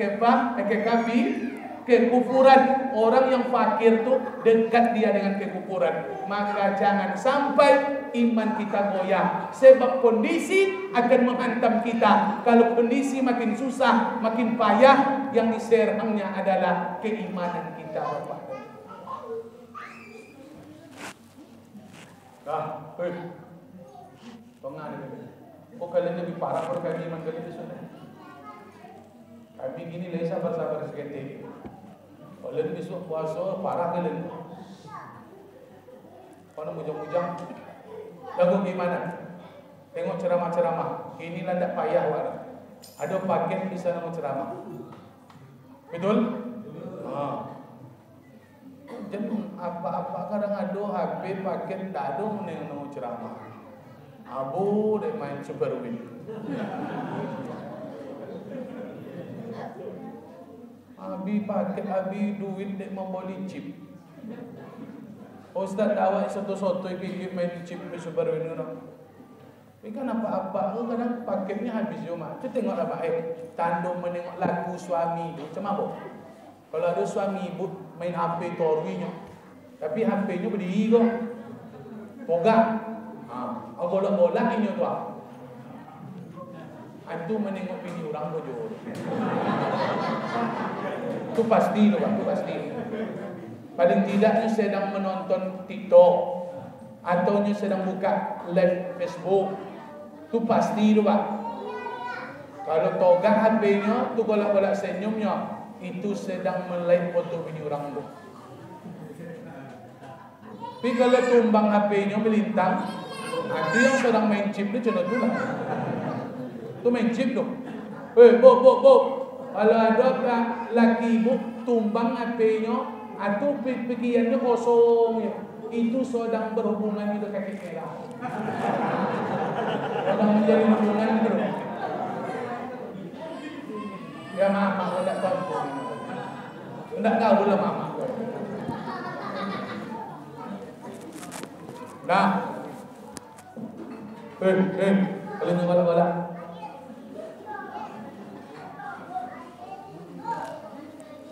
kekufuran. Orang yang fakir tu dekat dia dengan kekufuran. Maka jangan sampai iman kita goyah. Sebab kondisi akan menghantam kita. Kalau kondisi makin susah, makin payah, yang diserangnya adalah keimanan kita. Kok kalian lebih parah kalau kami iman kalian itu sudah. Kami gini lah sabar-sabar sekali. Kalian besok puasa parah kalian. Kalau mujang-mujang lagu gimana? Tengok ceramah-ceramah. Inilah tak payah wala. Ada paket di sana mau ceramah. Betul? Jadi apa-apa kadang ada HP paket tak ada menengok ceramah. Abu dek main super win. Abi paket, abi duit dek membeli chip. Ustaz awak soto-soto ikut main chip super win tu. Tapi kan apa-apa kadang paketnya habis cuma. Tu tengoklah baik. Tandung menengok lagu suami tu macam apa? Kalau ada suami ibu main HP torwinya, tapi HP-nya berdiri kok. Pogak. Golak-golak ini tu ah. Antu menengok bini orang bojor. Tu pasti tu, tu pasti. Paling tidaknya sedang menonton TikTok atau sedang buka live Facebook. Tu pasti tu Pak. Kalau togak HP-nya, tu golak-golak senyumnya, itu sedang melive foto bini orang tu. Tapi kalau tumbang HP-nya melintang, itu yang sedang main chip tu contoh tu lah. Tu main chip tu. Bo. Kalau ada laki ibu tumbang HP-nya, atau pikirannya kosong ya, itu sedang berhubungan itu kaki merah. Sedang menjadi hubungan itu. Ya mama tidak tahu. Tidak tahu lah mama. Nah. Kalian bola-bola.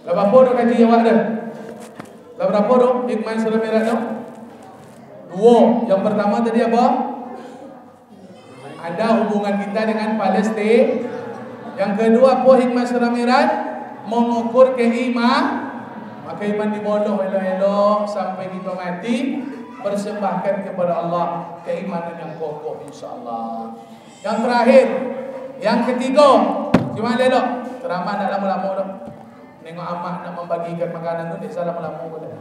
Berapa dah kaji awak dah? Berapa dah hikmah surah merah dah? 2. Yang pertama tadi apa? Ada hubungan kita dengan Palestin. Yang kedua apa hikmah surah merah? Mengukur keimanan. Maka iman dibodoh elok-elok sampai kita mati. Persembahkan kepada Allah keimanan yang kokoh insya-Allah. Yang terakhir, yang ketiga, gimana dok? Ceramah nak lama-lama dok. Nengok amak nak membagikan makanan tu, tak salah lama-lama boleh.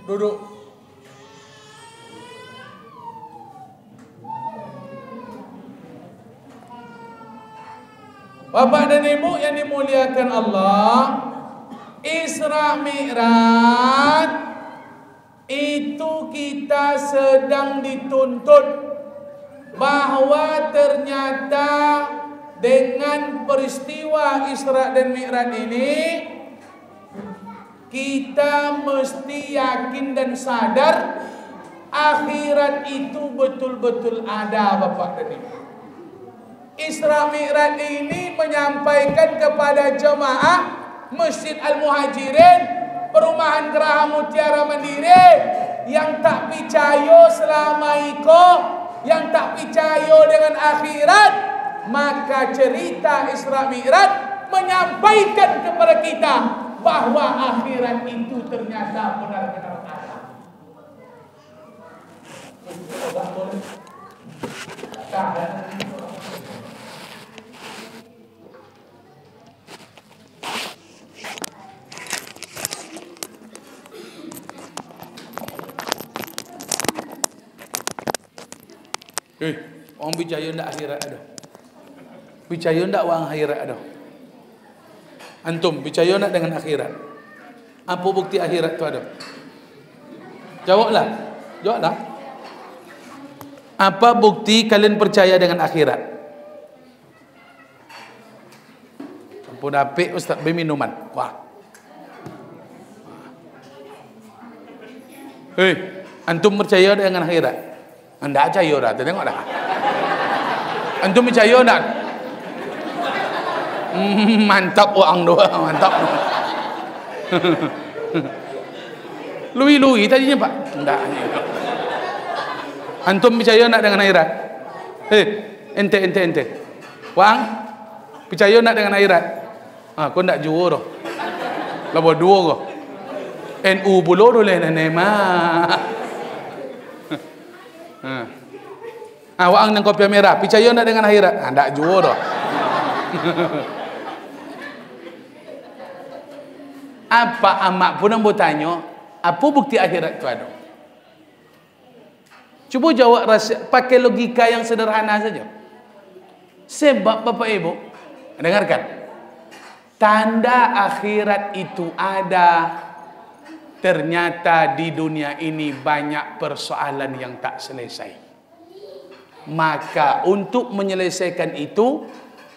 Duduk. Bapak dan Ibu yang dimuliakan Allah, Isra Mi'raj itu kita sedang dituntut bahwa ternyata dengan peristiwa Isra dan Mi'raj ini kita mesti yakin dan sadar akhirat itu betul-betul ada, Bapak dan Ibu. Isra Mi'raj ini menyampaikan kepada jemaah Masjid Al-Muhajirin, Perumahan Geraha Mutiara Mandiri, yang tak percaya selama itu, yang tak percaya dengan akhirat, maka cerita Isra Mi'raj menyampaikan kepada kita bahwa akhirat itu ternyata benar-benar ada. Orang percaya ndak akhirat ada? Percaya ndak orang akhirat ada? Antum percaya ndak dengan akhirat? Apa bukti akhirat tu ada? Jawablah. Jawablah. Apa bukti kalian percaya dengan akhirat? Ampun apik Ustaz beri minuman. Wah. Antum percaya dengan akhirat? Anda percaya dah, tengok dah. Antum percaya tak? Mantap orang doa, mantap. Lui tadinya Pak. Enggak. Antum percaya tak dengan akhirat? Ente. Wang, percaya tak dengan akhirat? Kau nak jua dah. Labo dua kau. NU pula boleh nema. Wang nang kopi merah, percaya tak dengan akhirat? Tak jua dah. Apa amak pun yang bertanya, apa bukti akhirat itu ada? Cuba jawab pakai logika yang sederhana saja. Sebab Bapak Ibu, dengarkan. Tanda akhirat itu ada. Ternyata di dunia ini banyak persoalan yang tak selesai. Maka untuk menyelesaikan itu,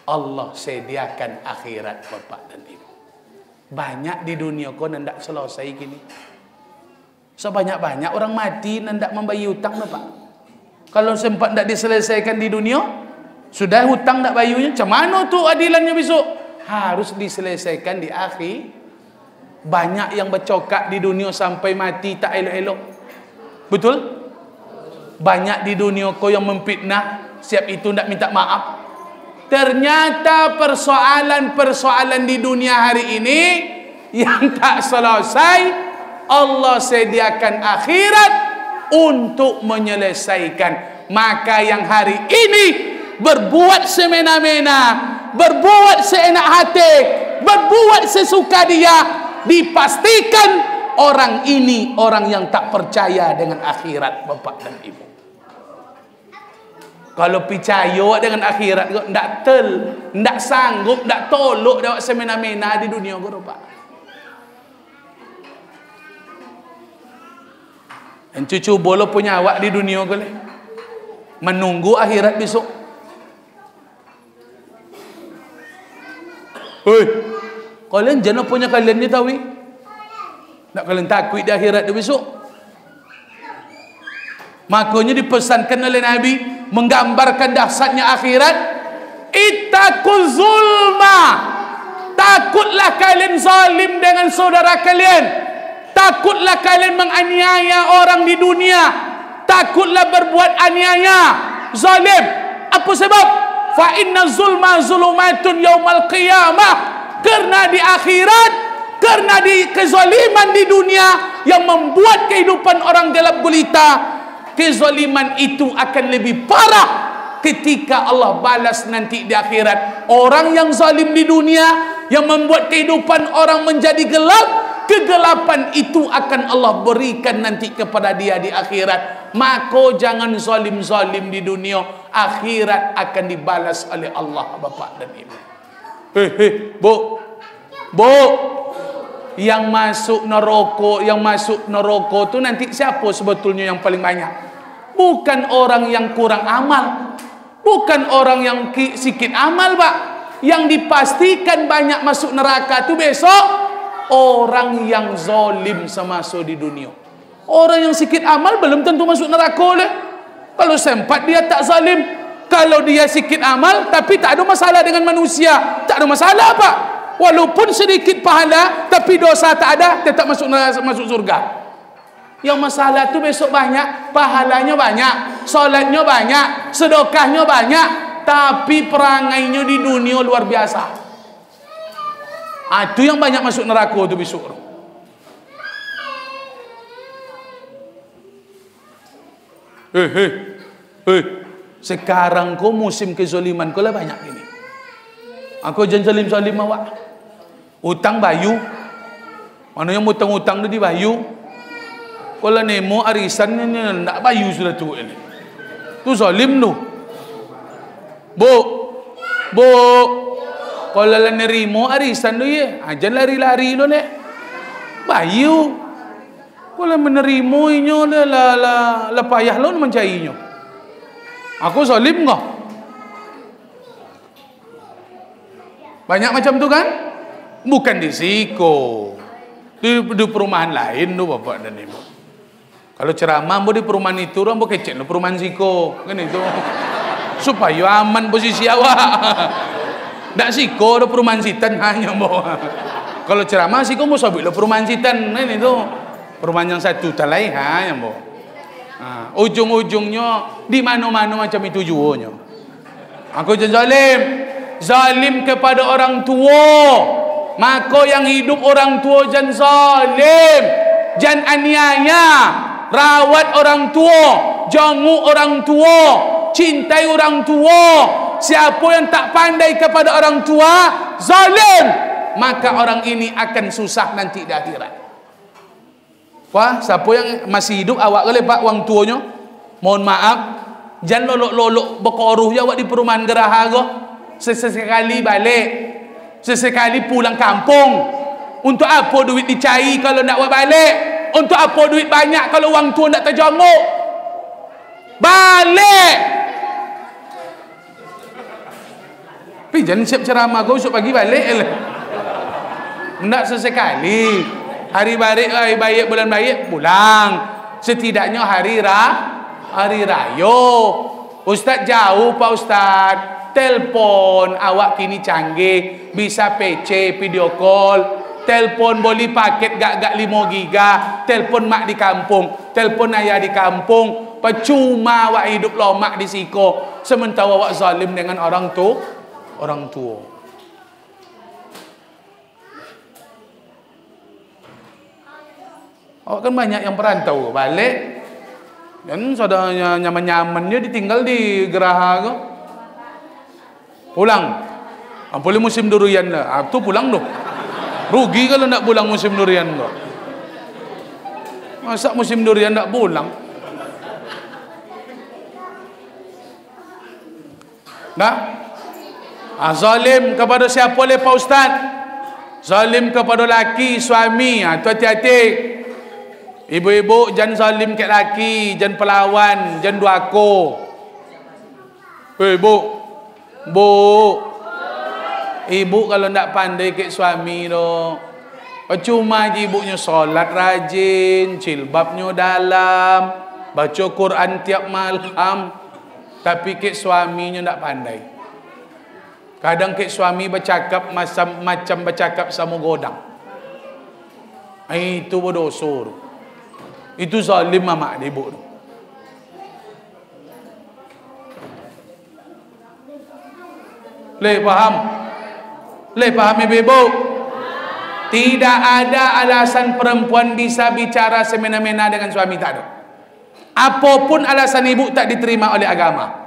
Allah sediakan akhirat Bapak dan Ibu. Banyak di dunia kau hendak selesai gini. Sebanyak-banyak orang mati hendak membayar hutang, Bapak. Kalau sempat hendak diselesaikan di dunia, sudah hutang hendak bayarnya, macam mana tu adilannya besok? Harus diselesaikan di akhir. Banyak yang bercokak di dunia sampai mati tak elok-elok. Betul? Banyak di dunia kau yang memfitnah, siap itu hendak minta maaf. Ternyata persoalan-persoalan di dunia hari ini yang tak selesai, Allah sediakan akhirat untuk menyelesaikan. Maka yang hari ini berbuat semena-mena, berbuat seenak hati, berbuat sesuka dia, dipastikan orang ini orang yang tak percaya dengan akhirat, Bapak dan Ibu. Kalau percaya dengan akhirat, ndak sanggup, ndak tolok dak semena-mena di dunia guru Pak. Dan cucu bolo punya awak di dunia boleh menunggu akhirat besok. Kalian jangan punya kalian ni tahu. Nak kalian takut di akhirat di besok. Makanya dipesankan oleh Nabi menggambarkan dahsyatnya akhirat. Ittaqul zulma. Takutlah kalian zalim dengan saudara kalian. Takutlah kalian menganiaya orang di dunia. Takutlah berbuat aniaya, zalim. Apa sebab? Fa inna zulma zulumatun yaumal qiyamah. Karena di akhirat, karena di kezaliman di dunia yang membuat kehidupan orang gelap gulita, kezaliman itu akan lebih parah ketika Allah balas nanti di akhirat. Orang yang zalim di dunia yang membuat kehidupan orang menjadi gelap, kegelapan itu akan Allah berikan nanti kepada dia di akhirat. Maka jangan zalim-zalim di dunia, akhirat akan dibalas oleh Allah, Bapak dan Ibu. Bu, yang masuk neraka tu nanti siapa sebetulnya yang paling banyak? Bukan orang yang kurang amal, bukan orang yang sikit amal, Pak. Yang dipastikan banyak masuk neraka tu besok orang yang zalim semasa di dunia. Orang yang sikit amal belum tentu masuk neraka le. Kalau sempat dia tak zalim, kalau dia sikit amal tapi tak ada masalah dengan manusia, tak ada masalah, Pak. Walaupun sedikit pahala tapi dosa tak ada, tetap masuk surga. Yang masalah tu besok banyak, pahalanya banyak, solatnya banyak, sedekahnya banyak, tapi perangainya di dunia luar biasa. Itu yang banyak masuk neraka tu besok. Sekarang kau musim kezaliman kau lah banyak ini. Aku jangan zalim awak. Utang bayu. Mana yang utang tu di bayu. Kalau nemo arisan ni nak bayu sudah tu ini. Tu zalim tu. Bu. Kalau lah nerimo arisan tu ye, jangan lari-lari lo le. Bayu. Kalau menerima inyo la payah lo mencarinya. Aku zalim kah? Banyak macam tu kan? Bukan di siko. Di perumahan lain tu bapak dan ibu. Kalau ceramah di perumahan itu orang kecek lo perumahan siko kan itu. Supaya aman posisi awak. Ndak siko lo perumahan sitan hanya bawa. Kalau ceramah siko mau sabit lo perumahan sitan kan itu. Perumahan yang satu talai yang bawa. Ujung-ujungnya di mana-mana macam itu juonya. Aku jangan zalim kepada orang tua. Maka yang hidup orang tua jangan zalim, jangan aniaya. Rawat orang tua, jenguk orang tua, cintai orang tua. Siapa yang tak pandai kepada orang tua, zalim. Maka orang ini akan susah nanti di akhirat. Wah, siapa yang masih hidup awak kali Pak wang tuanya? Mohon maaf, jangan lolok-lolok berkoruh ya awak di perumahan Geraha go. Sesekali balik, sesekali pulang kampung. Untuk apa duit dicari kalau nak awak balik? Untuk apa duit banyak kalau wang tua nak terjenguk? Balik. Tapi jangan siap ceramah kau esok pagi balik lah. Hendak sesekali. Hari baik bulan baik pulang. Setidaknya hari raya. Ustaz jauh Pak Ustaz. Telpon awak kini canggih, bisa PC video call. Telpon boleh paket gak 5 giga. Telpon mak di kampung, telpon ayah di kampung. Percuma awak hidup lomak di siko sementara awak zalim dengan orang tua. Awak kan banyak yang perantau balik dan saudaranya nyaman-nyamannya ditinggal di Geraha ke. Pulang. Boleh musim durian lah. Tu pulang tu. Rugi kalau nak pulang musim durian tu. Masa musim durian nak pulang? Nah. Zalim kepada siapa le Pak Ustaz? Zalim kepada laki suami. Tu hati-hati. Ibu-ibu jangan zalim ke laki, jangan pelawan, jangan duako. Ibu kalau nak pandai ke suami tu, percuma je ibunya solat rajin, jilbabnya dalam, baca Quran tiap malam, tapi ke suaminya tak pandai. Kadang ke suami bercakap macam bercakap sama godang. Itu berdosa tu. Itu zalim mak ibu tu. Paham ibu? Tidak ada alasan perempuan bisa bicara semena-mena dengan suami, tak ada. Apapun alasan ibu tak diterima oleh agama.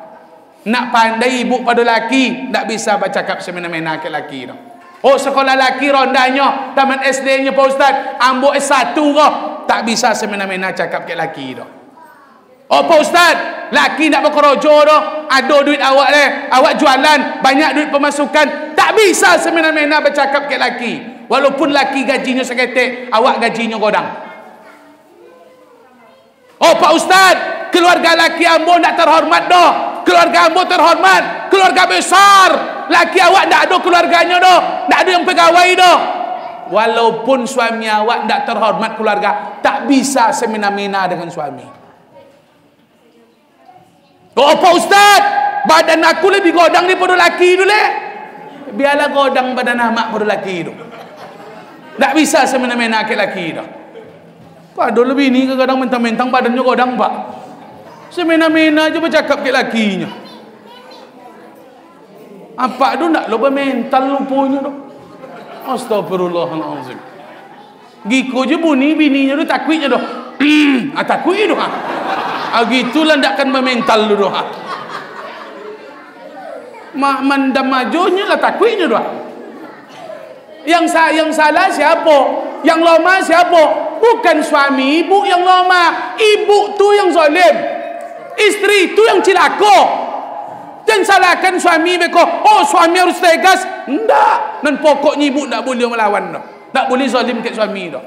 Nak pandai ibu pada laki, tak bisa bercakap semena-mena ke laki tu. Oh, sekolah laki rondanya, taman SD-nya Pak Ustaz, ambo S1 kah? Tak bisa semena-mena cakap ke laki tu. Oh Pak Ustaz, laki nak berkerojo tu, ada duit awak le, awak jualan, banyak duit pemasukan, tak bisa semena-mena bercakap ke laki. Walaupun laki gajinya seketek, awak gajinya godang. Oh Pak Ustaz, keluarga laki ambo tak terhormat doh. Keluarga ambo terhormat, keluarga besar. Laki awak tak ada keluarganya doh, tak ada yang pegawai doh. Walaupun suami awak tak terhormat keluarga, tak bisa semena-mena dengan suami. Oh Pak Ustaz, badan aku lebih godang daripada laki tu leh. Biarlah godang badan amak pada laki tu. Tak bisa semena-mena ke laki tu. Ada lebih ni kadang mentang-mentang badannya godang pak. Semena-mena aja bercakap ke lakinya. Apa tu nak lupa mental lupanya tu. Astagfirullahalazim. Giko je bunyi bininya tu takwitnya tu. Takwit tu. Gitulah tak akan memental tu. Mandam majunya lah takwitnya tu. Yang salah siapa? Yang lama siapa? Bukan suami ibu yang lama. Ibu tu yang zalim. Isteri tu yang cilaka. Jangan salahkan suami beko. Oh suami harus tegas. Enggak. Dan pokoknya ibu tak boleh melawan dah. Tak boleh zalim ke suami dah.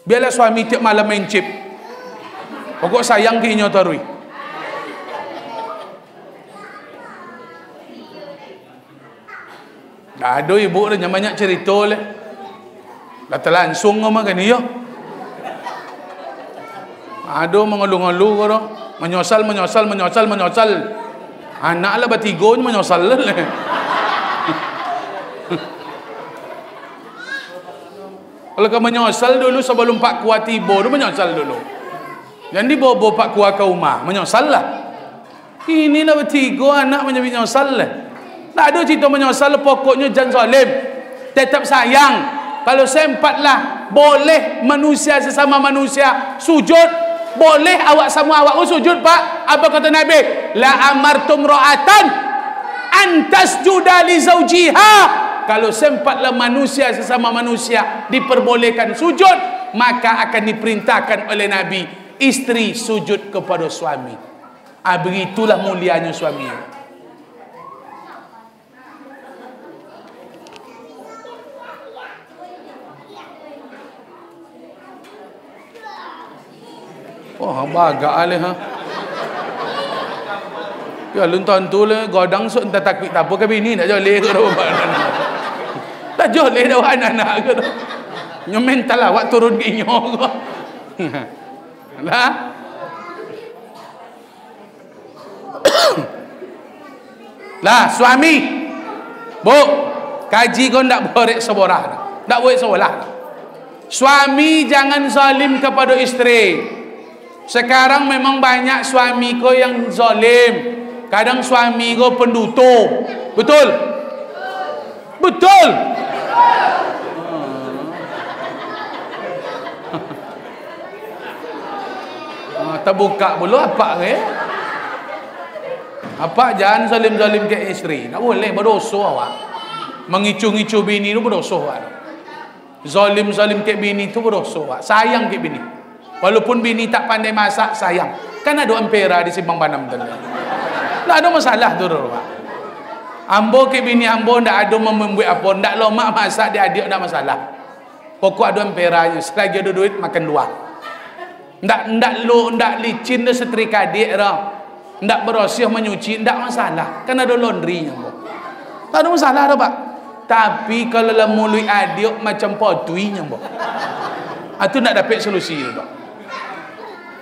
Biarlah suami tiap malam main chip. Pokok sayang ke inyo tarui. Ada ibu dah banyak cerita leh. Kata langsung sama kan ya. Ada mengeluh-ngeluh kau. Menyosal. Anak lah bertiga menyosal lah. Kalau kau menyosal dulu sebelum Pak Kuah tiba tu menyosal dulu. Jadi bawa Pak Kuah ke rumah menyosal lah. Inilah bertiga anak menyosal lah. Tak ada cerita menyosal, pokoknya jangan zalim. Tetap sayang. Kalau sempatlah boleh manusia sesama manusia sujud, boleh awak sama awak sujud pak. Apa kata Nabi? La amartum ra'atan antas juda li zawjiha. Kalau sempatlah manusia sesama manusia diperbolehkan sujud, maka akan diperintahkan oleh Nabi isteri sujud kepada suami. Begitulah mulianya suami. Oh, agak alih ha. Ya luntan tu le godang sok entah takut tak apa ke bini nak joleh ke dah. Tak joleh dah anak-anak ke dah. Nyo mental awak turun ke inyo ke. Lah. Lah suami. Bu, kaji kau ndak boleh seborah. Ndak boleh seolah. Suami jangan zalim kepada isteri. Sekarang memang banyak suami ko yang zalim. Kadang suami ko penduto. Betul? Betul. Terbuka dulu apa ke? Apa jangan zalim-zalim ke isteri. Tak boleh, berdosa awak. Mengicu-ngicu bini tu berdosa awak. Zalim-zalim ke bini tu berdosa awak. Sayang ke bini. Walaupun bini tak pandai masak, sayang. Kan ada ampera di Simpang Banam tu. Tak ada masalah tu. Ambo ke bini ambo ndak ada membuat apa, ndak lomak masak dia adik ndak masalah. Pokok ada amperanya, selagi ada duit makan dua. Ndak licin dah setrika adik dah. Ndak bersih menyuci, ndak masalah. Kan ada laundry ambo. Tak ada masalah dah pak. Tapi kalau lah mulut adik macam potuinya ambo. Itu nak dapat solusi dah.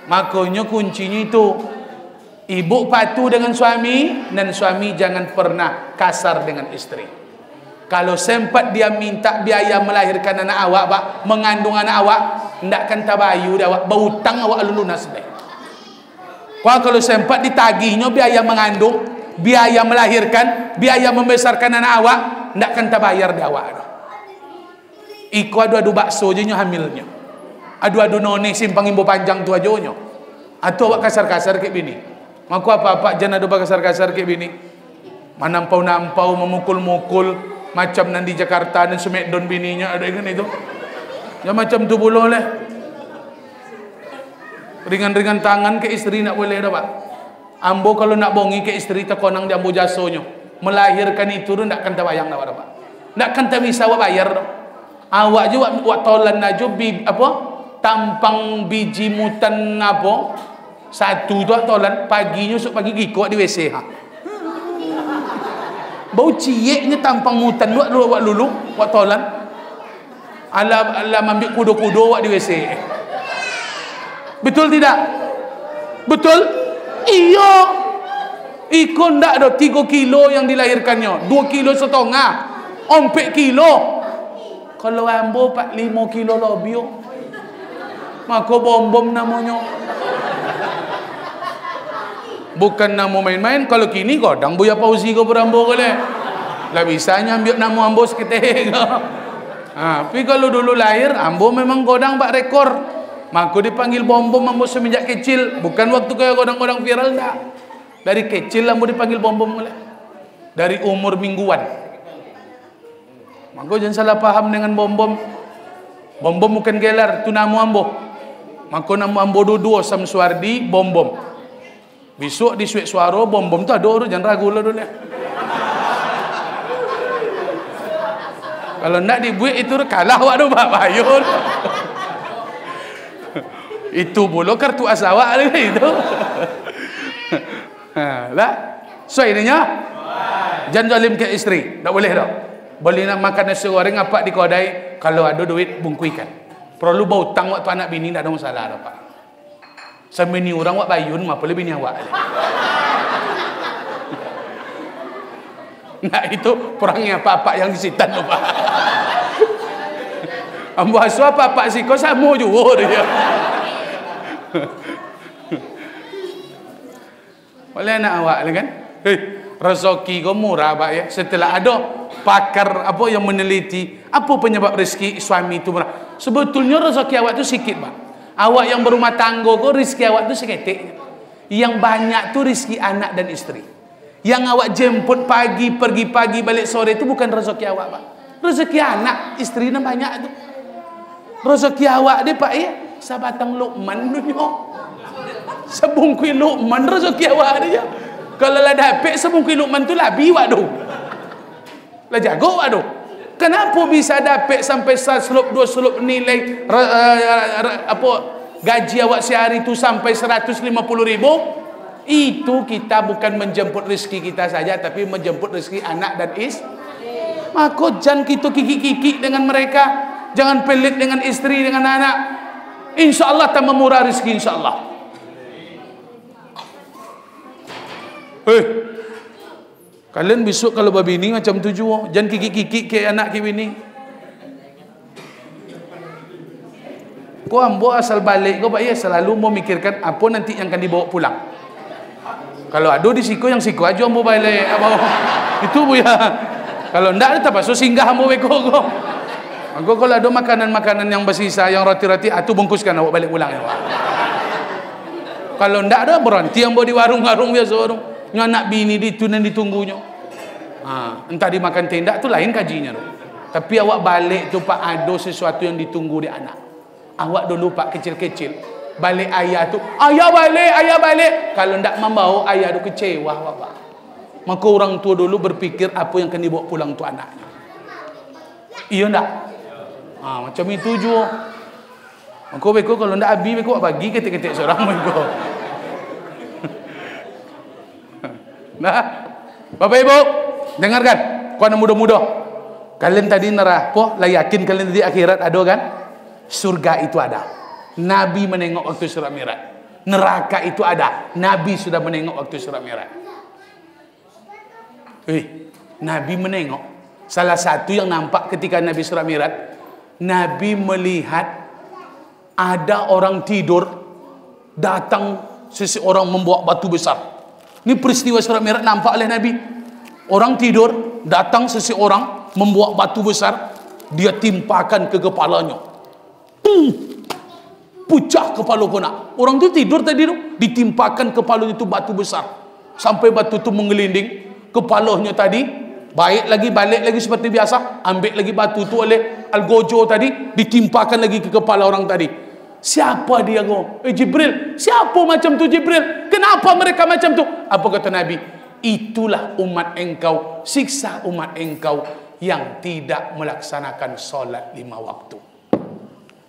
Makanya kuncinya itu ibu patuh dengan suami dan suami jangan pernah kasar dengan istri. Kalau sempat dia minta biaya melahirkan anak awak pak, mengandung anak awak, ndakkan tabayu dia awak berhutang awak lunas deh. Kalau sempat ditagihnya biaya mengandung, biaya melahirkan, biaya membesarkan anak awak, ndakkan tabayar dia awak. Iku adu-adu bakso je hamilnya. Adu-adu noni simpang imbo panjang tu aja nyo. Atau awak kasar-kasar ke bini. Maku apa-apa jangan adu kasar-kasar ke bini. Manampau-nampau memukul-mukul macam nan di Jakarta dan Smackdown bininya ada kan itu. Ya macam tu boleh. Ringan-ringan tangan ke istri nak boleh dah pak. Ambo kalau nak bongi ke istri terkonang di ambo jasonyo. Melahirkan itu tu ndak akan terbayang dah pak. Nakkan tak bisa awak bayar. Awak je awak tolan aja apa? Tampang biji mutan apa? Satu tu tolan paginya sok pagi giko di WC ha. Bau cieknya tampang mutan awak lulu awak tolan. Alam ambil kudo-kudo awak di WC. Betul tidak? Betul? Iya. Ikon ndak ada 3 kilo yang dilahirkannya, 2 kilo setengah, 4 kilo. Kalau ambo 4-5 kilo lebih, maka bom-bom namanya. Bukan nama main-main. Kalau kini godang Buya Fauzi kau berambo kole. Lah bisanya ambil nama ambo seketek. Tapi kalau dulu lahir, ambo memang godang bak rekor. Maka dipanggil bom-bom ambo semenjak kecil. Bukan waktu kayak godang-godang viral dah. Dari kecil ambo dipanggil bom-bom mulai. Dari umur mingguan. Maka jangan salah paham dengan bom-bom. Bom-bom bukan gelar, itu nama ambo. Maka nama ambo dua Samsuardi bom-bom. Besok di Suek Suara bom-bom tu ada orang, jangan ragu lah dulu. Kalau nak dibuat itu kalah awak tu Pak Bayul. Itu pula kartu as awak itu. Lah, so ininya jangan zalim ke isteri, tak boleh tak. Boleh nak makan nasi goreng apa di kedai, kalau ada duit bungku ikan. Perlu bau tang waktu anak bini tak ada masalah tak Pak. Semini orang wak bayun, apa lebih bini awak. Nah itu perangnya apa-apa yang disitan tu Pak. Ambo asu apa-apa siko sama juga dia. Boleh anak awak kan? Rezeki kau murah Pak ya. Setelah ada pakar apa yang meneliti apa penyebab rezeki suami itu murah. Sebetulnya rezeki awak tu sikit Pak. Awak yang berumah tangga kau rezeki awak tu seketik. Yang banyak tu rezeki anak dan isteri. Yang awak jemput pagi, pergi pagi, balik sore itu bukan rezeki awak Pak. Rezeki anak, isteri nak banyak tu. Rezeki awak dia Pak ya, sabatang Luqman dunia. Sebungkui Luqman rezeki awak dia. Kalau lah dapat sebungkui Luqman tu labi awak tu. Lah jago awak tu. Kenapa bisa dapat sampai 1 selup 2 selup nilai apa gaji awak sehari tu sampai 150.000? Itu kita bukan menjemput rezeki kita saja, tapi menjemput rezeki anak dan istri. Maka jangan kita kiki-kiki dengan mereka, jangan pelit dengan istri, dengan anak. Insya Allah tambah murah rezeki insya Allah. Kalian besok kalau babini macam tu juga, jangan kiki-kiki ke anak ke bini. Kau ambo asal balik kau Pak ya selalu mau mikirkan apa nanti yang akan dibawa pulang. Kalau ada di siku yang siku aja ambo balik apa itu Bu ya. Kalau ndak tak pasal singgah ambo beko kau. Aku kalau ada makanan-makanan yang bersisa, yang roti-roti, atu bungkuskan awak balik pulang ya Pak. Kalau ndak ada berhenti ambo di warung-warung biasa warung. Nyo anak bini ditunan ditunggunya. Entah dimakan tenda tu lain kajinya tu. Tapi awak balik tu Pak ada sesuatu yang ditunggu di anak. Awak dulu Pak kecil-kecil balik ayah tu, ayah balik. Kalau ndak membawa ayah tu kecewa awak Pak. Maka orang tua dulu berpikir apa yang akan dibawa pulang tu anaknya. Iya ndak? Macam itu juga. Maka beko kalau ndak abi beko bagi ketik-ketik seorang beko. Nah, Bapak Ibu, dengarkan, kawan muda-muda. Kalian tadi nerah, lah yakin kalian di akhirat ada kan? Surga itu ada. Nabi menengok waktu Isra Mi'raj. Neraka itu ada. Nabi sudah menengok waktu Isra Mi'raj. Nabi menengok. Salah satu yang nampak ketika Nabi Isra Mi'raj, Nabi melihat ada orang tidur, datang seseorang membawa batu besar. Ini peristiwa Isra Mi'raj nampak oleh Nabi. Orang tidur, datang seseorang membawa batu besar, dia timpakan ke kepalanya. Pucah kepala kena. Orang tu tidur tadi tu, ditimpakan kepala itu batu besar. Sampai batu tu menggelinding kepalanya tadi, balik lagi seperti biasa, ambil lagi batu tu oleh Al-Gojo tadi, ditimpakan lagi ke kepala orang tadi. Siapa dia kau? Jibril. Siapa macam tu Jibril? Kenapa mereka macam tu? Apa kata Nabi? Itulah umat engkau, siksa umat engkau yang tidak melaksanakan solat 5 waktu.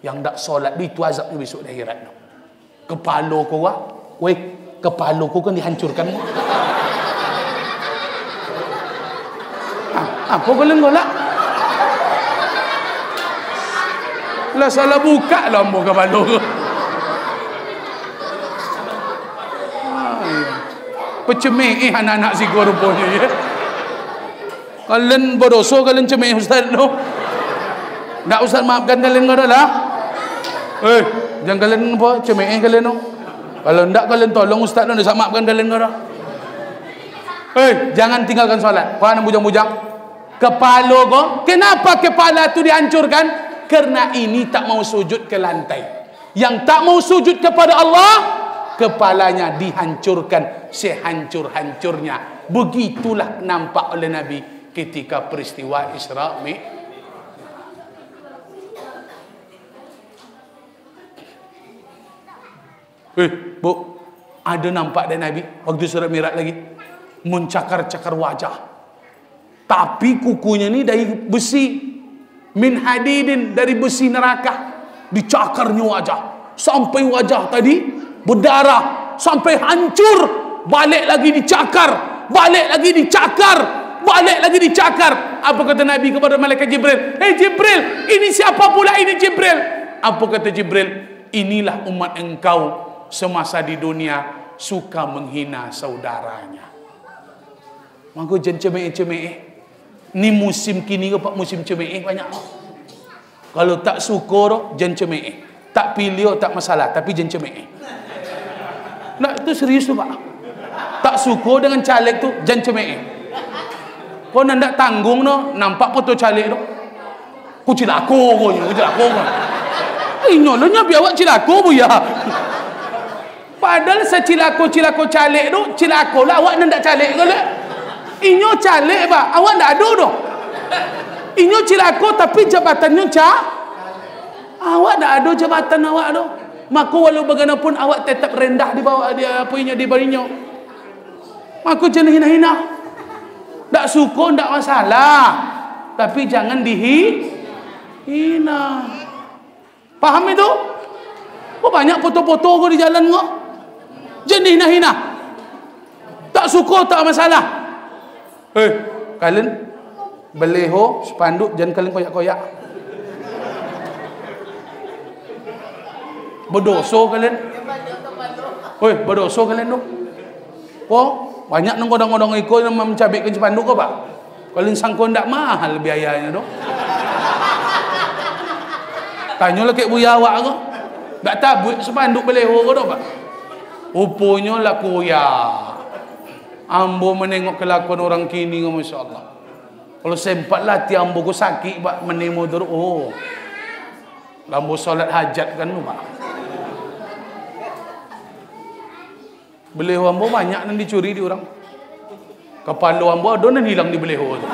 Yang tak solat itu azab besok di akhirat. Kepala kau kepala kau kan dihancurkan. Apa kalian golak? Lah salah buka lah ambo kepala kau. Pecemeh anak-anak si kau rupanya ya. Kalian berdosa kalian cemeh ustaz no. Tak ustaz maafkan kalian kau dah lah. Jangan kalian apa cemeh kalian no. Kalau ndak kalian tolong ustaz no, tak maafkan kalian kau dah. Jangan tinggalkan solat. Kau nak bujang-bujang kepala kau. Kenapa kepala tu dihancurkan? Karena ini tak mau sujud ke lantai. Yang tak mau sujud kepada Allah, kepalanya dihancurkan sehancur-hancurnya. Begitulah nampak oleh Nabi ketika peristiwa Isra Mi'raj. Bu, ada nampak dari Nabi waktu Isra Mi'raj lagi mencakar-cakar wajah, tapi kukunya ni dari besi, min hadidin, dari besi neraka, dicakarnya wajah sampai wajah tadi berdarah sampai hancur, balik lagi dicakar, balik lagi dicakar, balik lagi dicakar. Apa kata Nabi kepada malaikat Jibril? Jibril, ini siapa pula ini Jibril? Apa kata Jibril? Inilah umat engkau semasa di dunia suka menghina saudaranya. Maka jangan cemeh-cemeh. Ni musim kini ke pak musim cemeh banyak. Kalau tak syukur jangan cemeh. Tak pilih tak masalah, tapi jangan cemeh. Nah, itu serius tu pak. Tak syukur dengan caleg tu jangan cemeh. Kau nak tanggung no, nampak foto caleg tu. Ku cilako kau, ku cilako kau. Nyolonya biar awak cilako bu ya. Padahal secilako caleg tu, cilako lah awak nak caleg ke le? Inyo caleg ba, awak ndak ada doh. Inyo cilako tapi jabatannya awak ndak ada jabatan awak doh. Maka walau bagaimanapun awak tetap rendah di bawah dia punya di barinya. Maka jangan hina-hina. Ndak suka ndak masalah. Tapi jangan dihina. Paham itu? Kok banyak foto-foto kau di jalan kau? Jangan dihina-hina. Tak suka tak masalah. Kalian beleho spanduk jangan kalian koyak-koyak. Berdosa kalian. Berdosa kalian tu. Kok banyak nang kodang-kodang ikut yang mencabikkan spanduk kau pak? Kalian sangka ndak mahal biayanya tu. Tanyalah kek buya awak kau. Tak tabut sepanduk beleho kau dah pak. Rupanya laku ya. Ambo menengok kelakuan orang kini kau Masya Allah. Kalau sempat latih ambo kau sakit pak menemo terus. Oh, ambo solat hajat kan tu pak. Beleho ambo banyak yang dicuri di orang. Kepala ambo ada yang hilang di beleho tu.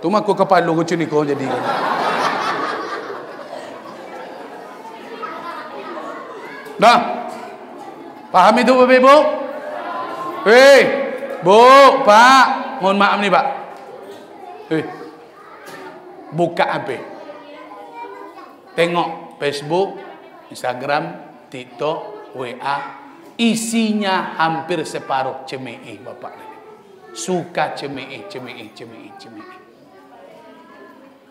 Tu mak ko kepala ko cuni ko jadi. Dah. Paham itu Bapak Ibu? Bu, Pak, mohon maaf nih, Pak. Buka HP. Tengok Facebook, Instagram, TikTok, WA, isinya hampir separuh cemeh Bapak. Suka cemeh.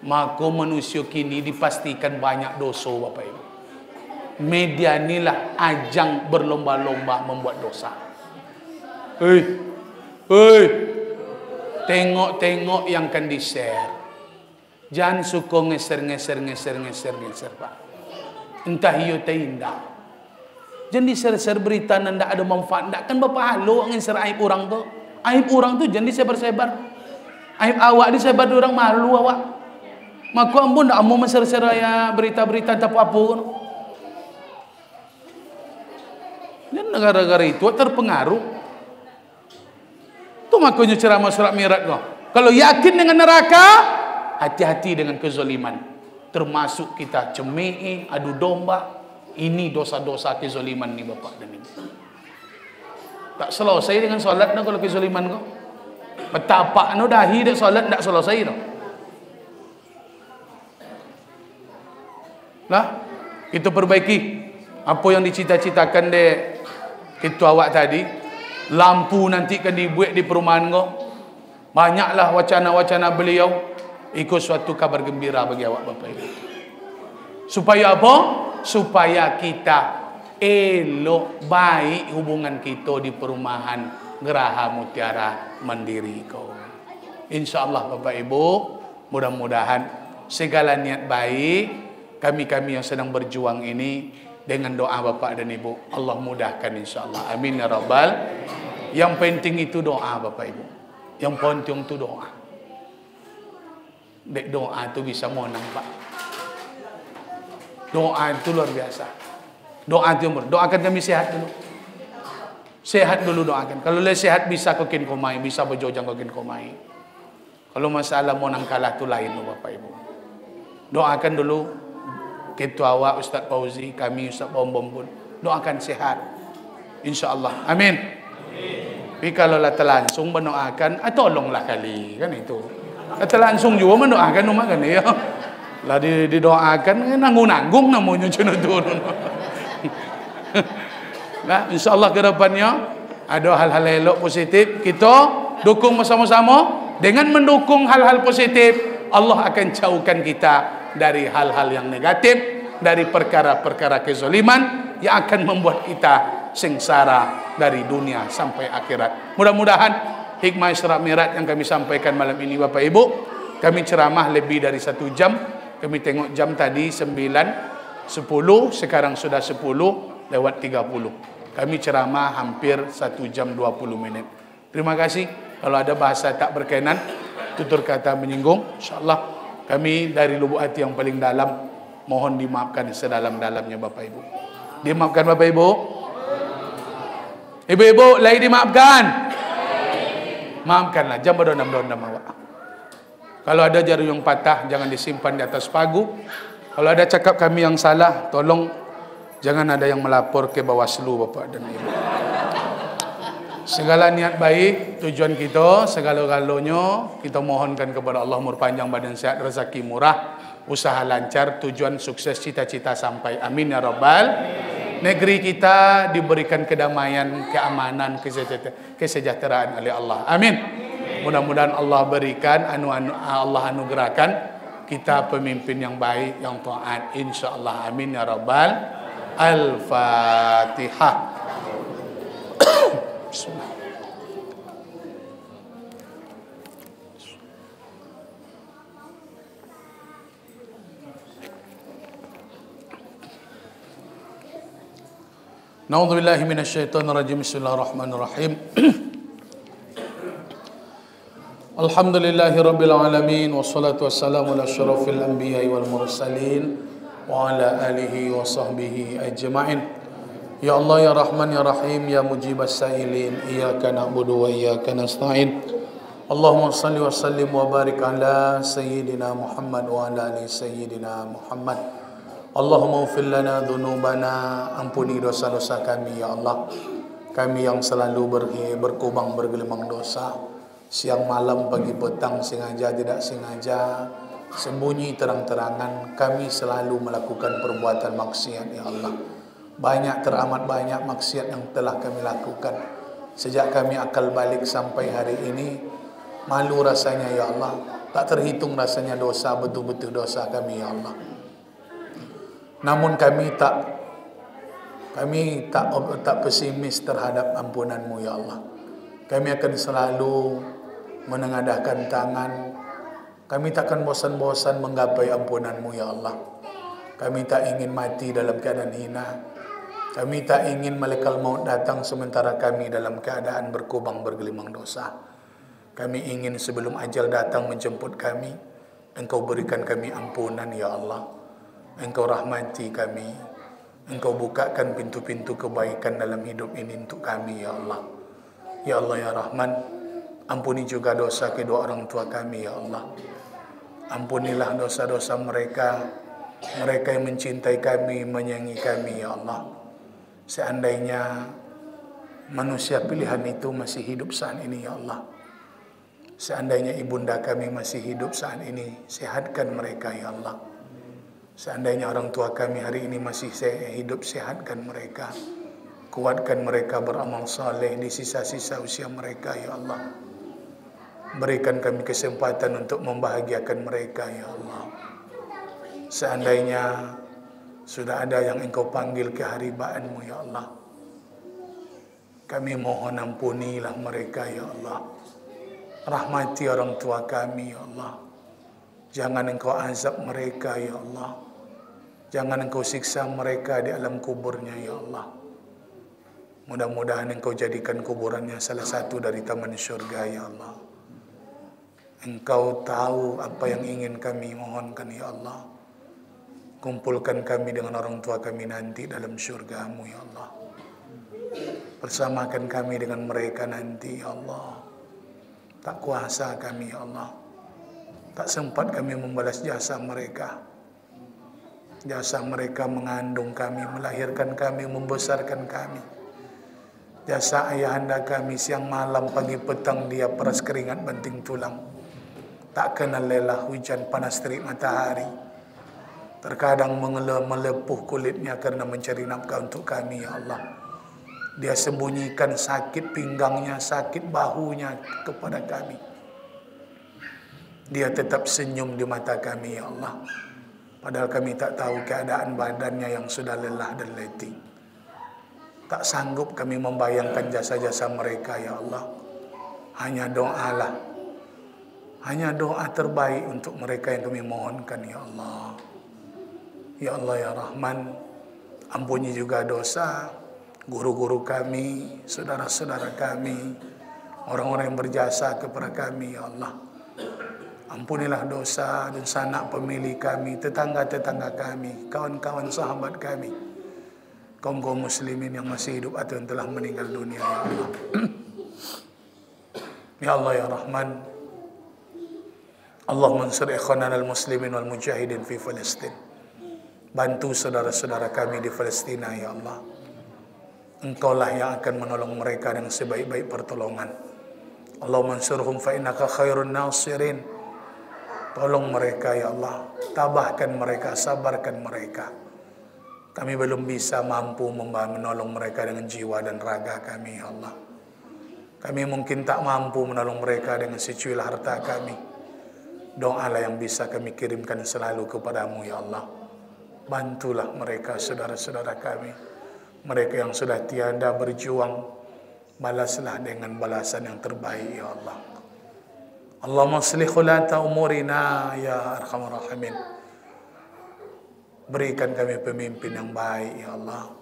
Maka manusia kini dipastikan banyak dosa Bapak Ibu. Media inilah ajang berlomba-lomba membuat dosa. Tengok-tengok yang akan di-share. Jangan suka ngeser Pak. Entah iyo tak indah. Jangan di-share berita yang tidak ada manfaat. Tak kan Bapak halu ngeser aib orang tu. Aib orang tu jangan disebar-sebar. Aib awak disebar orang malu awak. Maka ampun tak mau menser-ser berita-berita tak apa-apa kan. Dan negara-negara itu terpengaruh. Itu makanya ceramah surat Mi'raj kau. Kalau yakin dengan neraka, hati-hati dengan kezaliman. Termasuk kita cemeh, adu domba. Ini dosa-dosa kezaliman ni Bapak dan Ibu. Tak selesai dengan solat no kalau kezaliman kau. Betapa no dahi dak solat tak selesai no. Lah, kita perbaiki apa yang dicita-citakan de kita awak tadi. Lampu nanti kan dibuat di perumahan kau. Banyaklah wacana-wacana beliau. Ikut suatu kabar gembira bagi awak Bapak Ibu. Supaya apa? Supaya kita elok baik hubungan kita di perumahan Geraha Mutiara Mandiri kau. InsyaAllah Bapak Ibu, mudah-mudahan segala niat baik kami-kami yang sedang berjuang ini dengan doa Bapak dan Ibu Allah mudahkan insyaAllah. Amin ya Rabbal. Yang penting itu doa Bapak Ibu. Yang penting itu doa. Dek doa itu bisa menang Pak. Doa itu luar biasa. Doa itu doakan kami sehat dulu. Sehat dulu doakan. Kalau le sehat bisa kokin komai, bisa berjojang kokin komai. Kalau masalah menang kalah itu lain loh Bapak Ibu. Doakan dulu ketua awak Ustaz Fauzi, kami Ustaz Bom pun doakan sehat. InsyaAllah. Amin. Tapi kalau lah terlangsung mendoakan, tolonglah kali kan itu. Terlangsung juga mendoakan rumah kan ya. Lah didoakan nanggung-nanggung namanya cina turun. Nah, insyaallah ke depannya ada hal-hal elok positif kita dukung bersama-sama. Dengan mendukung hal-hal positif, Allah akan jauhkan kita dari hal-hal yang negatif, dari perkara-perkara kezaliman yang akan membuat kita sengsara dari dunia sampai akhirat. Mudah-mudahan hikmah Isra Mi'raj yang kami sampaikan malam ini Bapak Ibu, kami ceramah lebih dari 1 jam. Kami tengok jam tadi 9.10, sekarang sudah 10:30. Kami ceramah hampir 1 jam 20 menit. Terima kasih. Kalau ada bahasa tak berkenan, tutur kata menyinggung, insyaallah kami dari lubuk hati yang paling dalam mohon dimaafkan sedalam-dalamnya Bapak Ibu. Dimaafkan Bapak Ibu? Ibu-ibu, lagi dimaafkan? Maafkanlah, jangan berdendam-dendam awak. Kalau ada jarum yang patah, jangan disimpan di atas pagu. Kalau ada cakap kami yang salah, tolong jangan ada yang melapor ke Bawaslu Bapak dan Ibu. Segala niat baik, tujuan kita, segala-galanya kita mohonkan kepada Allah umur panjang, badan sehat, rezeki murah, usaha lancar, tujuan sukses, cita-cita sampai. Amin ya Rabbal. Negeri kita diberikan kedamaian, keamanan, kesejahteraan oleh Allah. Amin. Mudah-mudahan Allah berikan, Allah anugerahkan kita pemimpin yang baik, yang taat, insyaallah. Amin ya Rabbal. Al-Fatihah. Bismillah. Na'udzubillahi minasyaitonir rajim. Bismillahirrahmanirrahim. Alhamdulillahi rabbil alamin, wassalatu wassalamu ala asyrafil anbiya'i wal mursalin wa ala alihi wa sahbihi ajma'in. Ya Allah ya Rahman ya Rahim ya mujibas sa'ilin, iyyaka na'budu wa iyyaka nasta'in. Allahumma shalli wa sallim wa barik ala sayyidina Muhammad wa ala ali sayyidina Muhammad. Allahumma ighfir lana dhunubana, ampuni dosa-dosa kami ya Allah. Kami yang selalu berkubang bergelimang dosa, siang malam pagi petang, sengaja tidak sengaja, sembunyi terang-terangan, kami selalu melakukan perbuatan maksiat ya Allah. Banyak, teramat banyak maksiat yang telah kami lakukan sejak kami akal balik sampai hari ini. Malu rasanya ya Allah, tak terhitung rasanya dosa, betul-betul dosa kami ya Allah. Namun kami tak pesimis terhadap ampunan-Mu ya Allah. Kami akan selalu menengadahkan tangan. Kami takkan bosan-bosan menggapai ampunan-Mu ya Allah. Kami tak ingin mati dalam keadaan hina. Kami tak ingin malaikat maut datang sementara kami dalam keadaan berkubang bergelimang dosa. Kami ingin sebelum ajal datang menjemput kami, Engkau berikan kami ampunan ya Allah. Engkau rahmati kami. Engkau bukakan pintu-pintu kebaikan dalam hidup ini untuk kami ya Allah. Ya Allah ya Rahman, ampuni juga dosa kedua orang tua kami ya Allah. Ampunilah dosa-dosa mereka yang mencintai kami, menyayangi kami ya Allah. Seandainya manusia pilihan itu masih hidup saat ini ya Allah. Seandainya ibunda kami masih hidup saat ini, sehatkan mereka ya Allah. Seandainya orang tua kami hari ini masih hidup, sehatkan mereka. Kuatkan mereka beramal saleh di sisa-sisa usia mereka ya Allah. Berikan kami kesempatan untuk membahagiakan mereka ya Allah. Seandainya sudah ada yang Engkau panggil ke haribaanmu ya Allah, kami mohon ampunilah mereka ya Allah. Rahmati orang tua kami ya Allah. Jangan Engkau azab mereka ya Allah. Jangan Engkau siksa mereka di alam kuburnya ya Allah. Mudah-mudahan Engkau jadikan kuburannya salah satu dari taman syurga ya Allah. Engkau tahu apa yang ingin kami mohonkan ya Allah. Kumpulkan kami dengan orang tua kami nanti dalam syurga-Mu ya Allah. Bersamakan kami dengan mereka nanti ya Allah. Tak kuasa kami ya Allah. Tak sempat kami membalas jasa mereka. Jasa mereka mengandung kami, melahirkan kami, membesarkan kami. Jasa ayahanda kami siang malam, pagi petang dia peras keringat banting tulang. Tak kenal lelah hujan panas terik matahari. Terkadang melepuh kulitnya karena mencari nafkah untuk kami ya Allah. Dia sembunyikan sakit pinggangnya, sakit bahunya kepada kami. Dia tetap senyum di mata kami ya Allah. Padahal kami tak tahu keadaan badannya yang sudah lelah dan letih. Tak sanggup kami membayangkan jasa-jasa mereka ya Allah. Hanya doalah. Hanya doa terbaik untuk mereka yang kami mohonkan ya Allah. Ya Allah ya Rahman, ampuni juga dosa guru-guru kami, saudara-saudara kami, orang-orang yang berjasa kepada kami ya Allah. Ampunilah dosa dan sanak pemilih kami, tetangga-tetangga kami, kawan-kawan sahabat kami, kaum muslimin yang masih hidup atau yang telah meninggal dunia ya Allah. Ya Allah ya Rahman, Allahumma ansur ikhwanana al-muslimin wal mujahidin fi Palestin. Bantu saudara-saudara kami di Palestina ya Allah. Engkaulah yang akan menolong mereka dengan sebaik-baik pertolongan. Allahumma ansurhum fa innaka khairun nasirin. Tolong mereka ya Allah, tabahkan mereka, sabarkan mereka. Kami belum bisa mampu menolong mereka dengan jiwa dan raga kami ya Allah. Kami mungkin tak mampu menolong mereka dengan secuil harta kami. Doalah yang bisa kami kirimkan selalu kepadamu ya Allah. Bantulah mereka saudara-saudara kami. Mereka yang sudah tiada berjuang, balaslah dengan balasan yang terbaik ya Allah. Allahumma aslih khulata umurina ya arhamar rahimin. Berikan kami pemimpin yang baik ya Allah.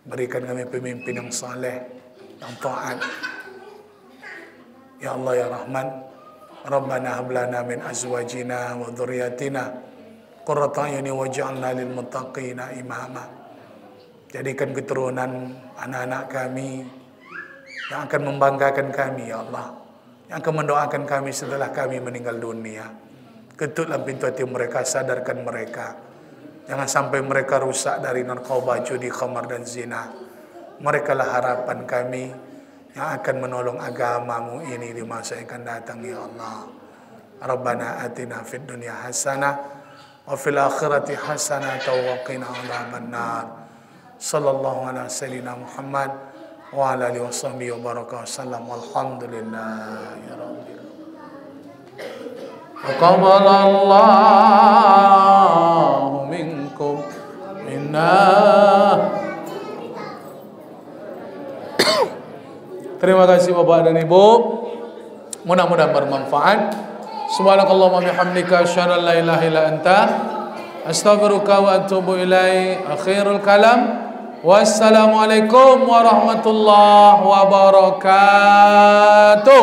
Berikan kami pemimpin yang saleh, yang taat. Ya Allah ya Rahman, Rabbana hab lana min azwajina wa dhurriyyatina qurrata a'yunin waj'alna lil muttaqina imama. Jadikan keturunan anak-anak kami yang akan membanggakan kami ya Allah, yang akan mendoakan kami setelah kami meninggal dunia. Ketutlah pintu hati mereka, sadarkan mereka. Jangan sampai mereka rusak dari narkoba, judi, khamar dan zina. Mereka lah harapan kami yang akan menolong agamamu ini di masa yang akan datang ya Allah. Rabbana atina fid dunya hasanah wa fil akhirati hasanah wa qina adzabannar. Sallallahu ala sayyidina Muhammad wa ala alihi washabihi wa baraka wasallam. Walhamdulillahi rabbil alamin. Taqabbalallahu minkum minna. Terima kasih Bapak dan Ibu. Mudah-mudahan bermanfaat. Subhanakallahumma bihamdika asyhadu an la ilaha illa anta astaghfiruka wa atubu ilaik. Akhirul kalam. Wassalamualaikum warahmatullahi wabarakatuh.